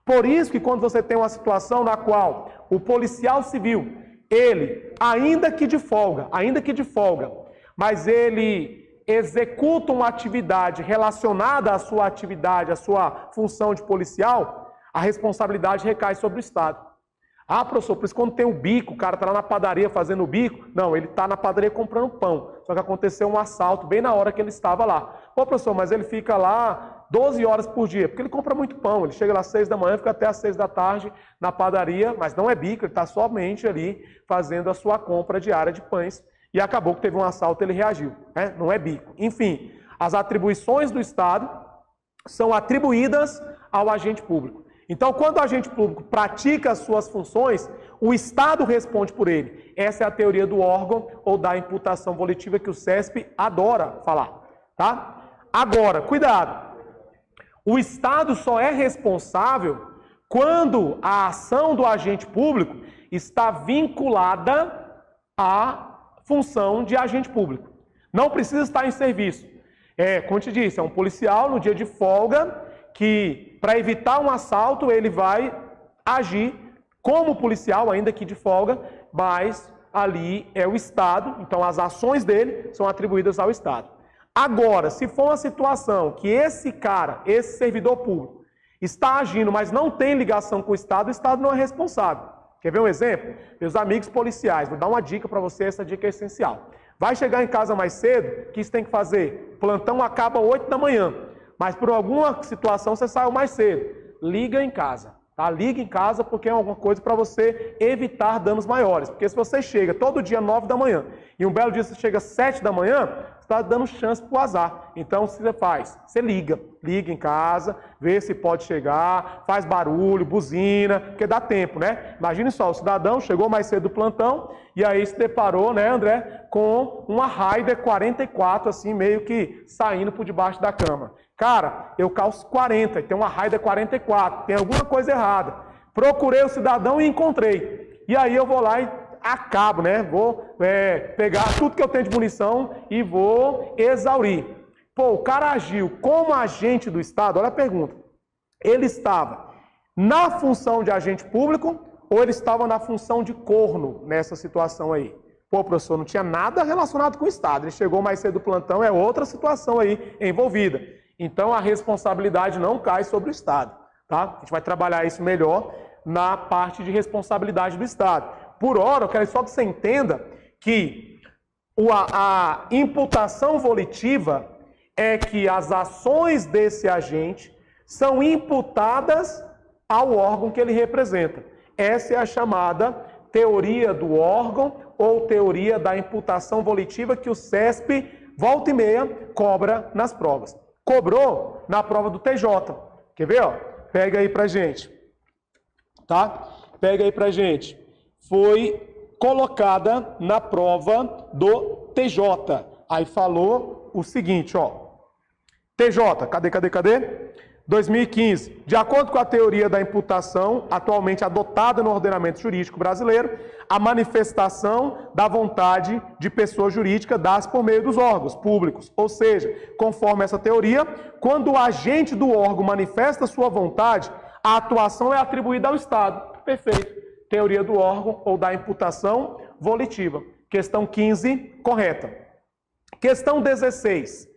Por isso que quando você tem uma situação na qual o policial civil, ele, ainda que de folga, mas ele executa uma atividade relacionada à sua atividade, à sua função de policial, a responsabilidade recai sobre o Estado. Ah, professor, por isso quando tem o bico, o cara está lá na padaria fazendo o bico. Não, ele está na padaria comprando pão. Só que aconteceu um assalto bem na hora que ele estava lá. Pô, professor, mas ele fica lá 12 horas por dia, porque ele compra muito pão. Ele chega lá às 6 da manhã, fica até às 6 da tarde na padaria, mas não é bico, ele está somente ali fazendo a sua compra diária de pães. E acabou que teve um assalto, ele reagiu, né? Não é bico. Enfim, as atribuições do Estado são atribuídas ao agente público. Então, quando o agente público pratica as suas funções, o Estado responde por ele. Essa é a teoria do órgão ou da imputação volitiva que o CESP adora falar, tá? Agora, cuidado. O Estado só é responsável quando a ação do agente público está vinculada à função de agente público. Não precisa estar em serviço. Como eu te disse, é um policial no dia de folga que, para evitar um assalto, ele vai agir como policial, ainda que de folga, mas ali é o Estado, então as ações dele são atribuídas ao Estado. Agora, se for uma situação que esse cara, esse servidor público, está agindo, mas não tem ligação com o Estado não é responsável. Quer ver um exemplo? Meus amigos policiais, vou dar uma dica para você, essa dica é essencial. Vai chegar em casa mais cedo, o que você tem que fazer? O plantão acaba às 8 da manhã. Mas por alguma situação você saiu mais cedo. Liga em casa, tá? Liga em casa porque é alguma coisa para você evitar danos maiores. Porque se você chega todo dia 9 da manhã e um belo dia você chega 7 da manhã, você está dando chance para o azar. Então, o que você faz? Você liga em casa, vê se pode chegar, faz barulho, buzina, porque dá tempo, né? Imagine só, o cidadão chegou mais cedo do plantão e aí se deparou, né, André, com uma Raider 44, assim, meio que saindo por debaixo da cama. Cara, eu calço 40, tem uma Raider 44, tem alguma coisa errada. Procurei o cidadão e encontrei. E aí eu vou lá e acabo, né? Vou pegar tudo que eu tenho de munição e vou exaurir. Pô, o cara agiu como agente do Estado, olha a pergunta. Ele estava na função de agente público ou ele estava na função de corno nessa situação aí? Pô, professor, não tinha nada relacionado com o Estado. Ele chegou mais cedo do plantão, é outra situação aí envolvida. Então, a responsabilidade não cai sobre o Estado. tá? A gente vai trabalhar isso melhor na parte de responsabilidade do Estado. Por hora, eu quero só que você entenda que a imputação volitiva é que as ações desse agente são imputadas ao órgão que ele representa. Essa é a chamada teoria do órgão ou teoria da imputação volitiva que o CESP, volta e meia, cobra nas provas. Cobrou na prova do TJ. Quer ver? Ó? Pega aí pra gente. Tá? Pega aí pra gente. Foi colocada na prova do TJ. Aí falou o seguinte, ó. TJ, cadê? 2015. De acordo com a teoria da imputação, atualmente adotada no ordenamento jurídico brasileiro, a manifestação da vontade de pessoa jurídica dá-se por meio dos órgãos públicos. Ou seja, conforme essa teoria, quando o agente do órgão manifesta sua vontade, a atuação é atribuída ao Estado. Perfeito. Teoria do órgão ou da imputação volitiva. Questão 15, correta. Questão 16.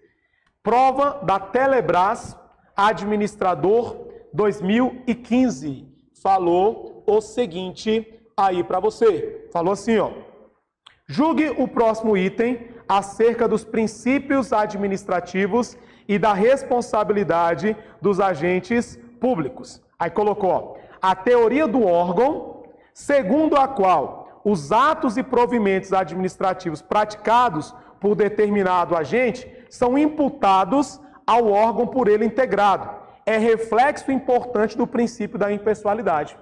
Prova da Telebrás, administrador 2015. Falou o seguinte aí para você. Falou assim, ó. Julgue o próximo item acerca dos princípios administrativos e da responsabilidade dos agentes públicos. Aí colocou, ó, a teoria do órgão, segundo a qual os atos e provimentos administrativos praticados por determinado agente são imputados ao órgão por ele integrado. É reflexo importante do princípio da impessoalidade.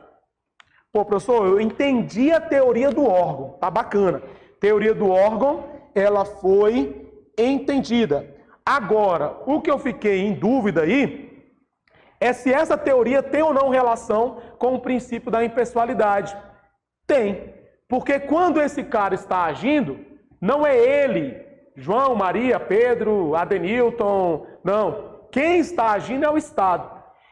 Pô, professor, eu entendi a teoria do órgão, tá bacana. Teoria do órgão, ela foi entendida. Agora, o que eu fiquei em dúvida aí é se essa teoria tem ou não relação com o princípio da impessoalidade. Tem. Porque quando esse cara está agindo, não é ele, João, Maria, Pedro, Adenilton, não. Quem está agindo é o Estado.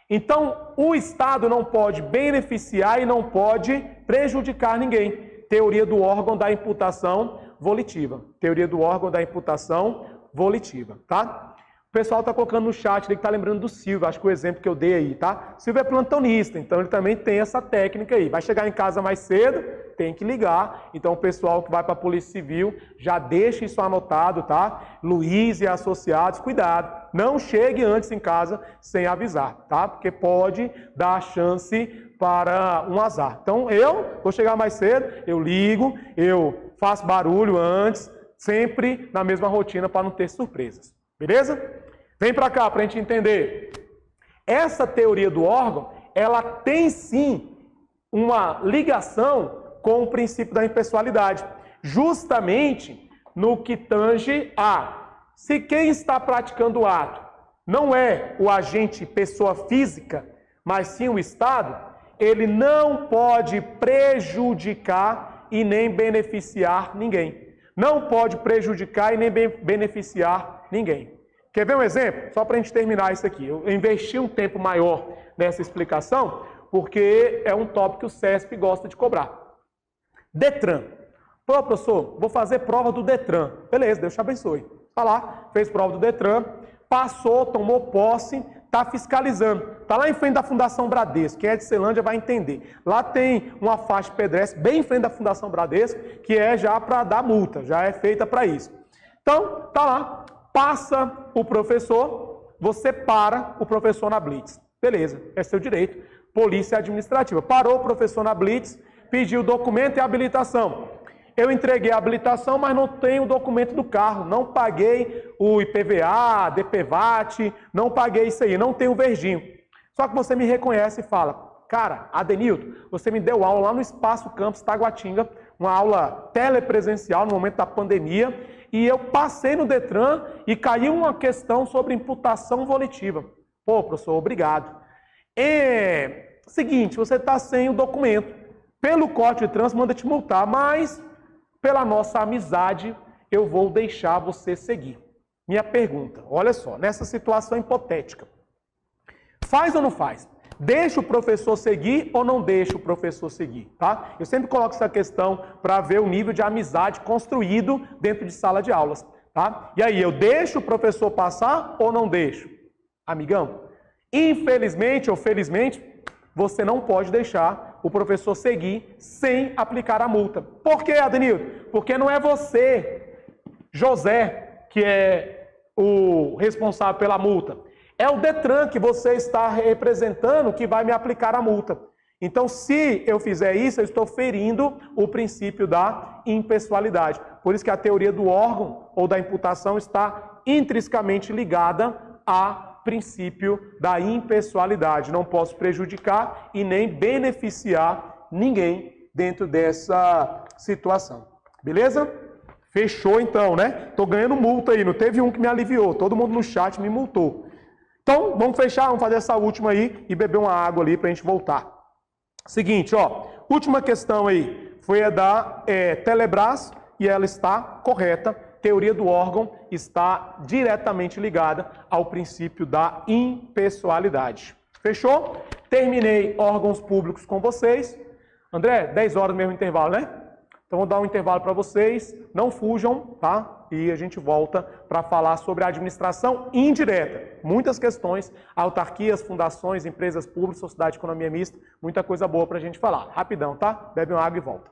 Então, o Estado não pode beneficiar e não pode prejudicar ninguém. Teoria do órgão da imputação volitiva. Teoria do órgão da imputação volitiva, tá? O pessoal está colocando no chat, ele está lembrando do Silvio, acho que o exemplo que eu dei aí, tá? Silvio é plantonista, então ele também tem essa técnica aí. Vai chegar em casa mais cedo, tem que ligar. Então o pessoal que vai para a Polícia Civil, já deixa isso anotado, tá? Luiz e associados, cuidado. Não chegue antes em casa sem avisar, tá? Porque pode dar chance para um azar. Então eu vou chegar mais cedo, eu ligo, eu faço barulho antes, sempre na mesma rotina para não ter surpresas. Beleza? Vem para cá para a gente entender. Essa teoria do órgão, ela tem sim uma ligação com o princípio da impessoalidade. Justamente no que tange a, se quem está praticando o ato não é o agente pessoa física, mas sim o Estado, ele não pode prejudicar e nem beneficiar ninguém. Não pode prejudicar e nem beneficiar ninguém. Quer ver um exemplo? Só para a gente terminar isso aqui. Eu investi um tempo maior nessa explicação, porque é um tópico que o CESP gosta de cobrar. Detran. Pô, professor, vou fazer prova do Detran. Beleza, Deus te abençoe. Está lá, fez prova do Detran, passou, tomou posse, está fiscalizando. Está lá em frente da Fundação Bradesco. Quem é de Ceilândia vai entender. Lá tem uma faixa pedestre bem em frente da Fundação Bradesco, que é já para dar multa, já é feita para isso. Então, está lá. Passa o professor, você para o professor na blitz. Beleza, é seu direito. Polícia administrativa. Parou o professor na blitz, pediu documento e habilitação. Eu entreguei a habilitação, mas não tenho o documento do carro. Não paguei o IPVA, DPVAT, não paguei isso aí, não tenho o verdinho. Só que você me reconhece e fala, cara, Adenilton, você me deu aula lá no Espaço Campus Taguatinga, uma aula telepresencial no momento da pandemia, e eu passei no Detran e caiu uma questão sobre imputação volitiva. Pô, professor, obrigado. Seguinte, você está sem o documento. Pelo Código de Trânsito, manda te multar, mas pela nossa amizade, eu vou deixar você seguir. Minha pergunta, olha só, nessa situação hipotética, faz ou não faz? Deixa o professor seguir ou não deixa o professor seguir, tá? Eu sempre coloco essa questão para ver o nível de amizade construído dentro de sala de aulas, tá? E aí, eu deixo o professor passar ou não deixo? Amigão, Infelizmente ou felizmente, você não pode deixar o professor seguir sem aplicar a multa. Por quê, Adenildo? Porque não é você, José, que é o responsável pela multa. É o Detran que você está representando que vai me aplicar a multa. Então, se eu fizer isso, eu estou ferindo o princípio da impessoalidade. Por isso que a teoria do órgão ou da imputação está intrinsecamente ligada ao princípio da impessoalidade. Não posso prejudicar e nem beneficiar ninguém dentro dessa situação. Beleza? Fechou então, né? Tô ganhando multa aí, não teve um que me aliviou, todo mundo no chat me multou. Então, vamos fechar, vamos fazer essa última aí e beber uma água ali pra gente voltar. Seguinte, ó, última questão aí, foi a da Telebrás e ela está correta. Teoria do órgão está diretamente ligada ao princípio da impessoalidade. Fechou? Terminei órgãos públicos com vocês. André, 10 horas mesmo intervalo, né? Então vou dar um intervalo para vocês, não fujam, tá? E a gente volta para falar sobre a administração indireta. Muitas questões, autarquias, fundações, empresas públicas, sociedade de economia mista, muita coisa boa para a gente falar. Rapidão, tá? Bebe uma água e volta.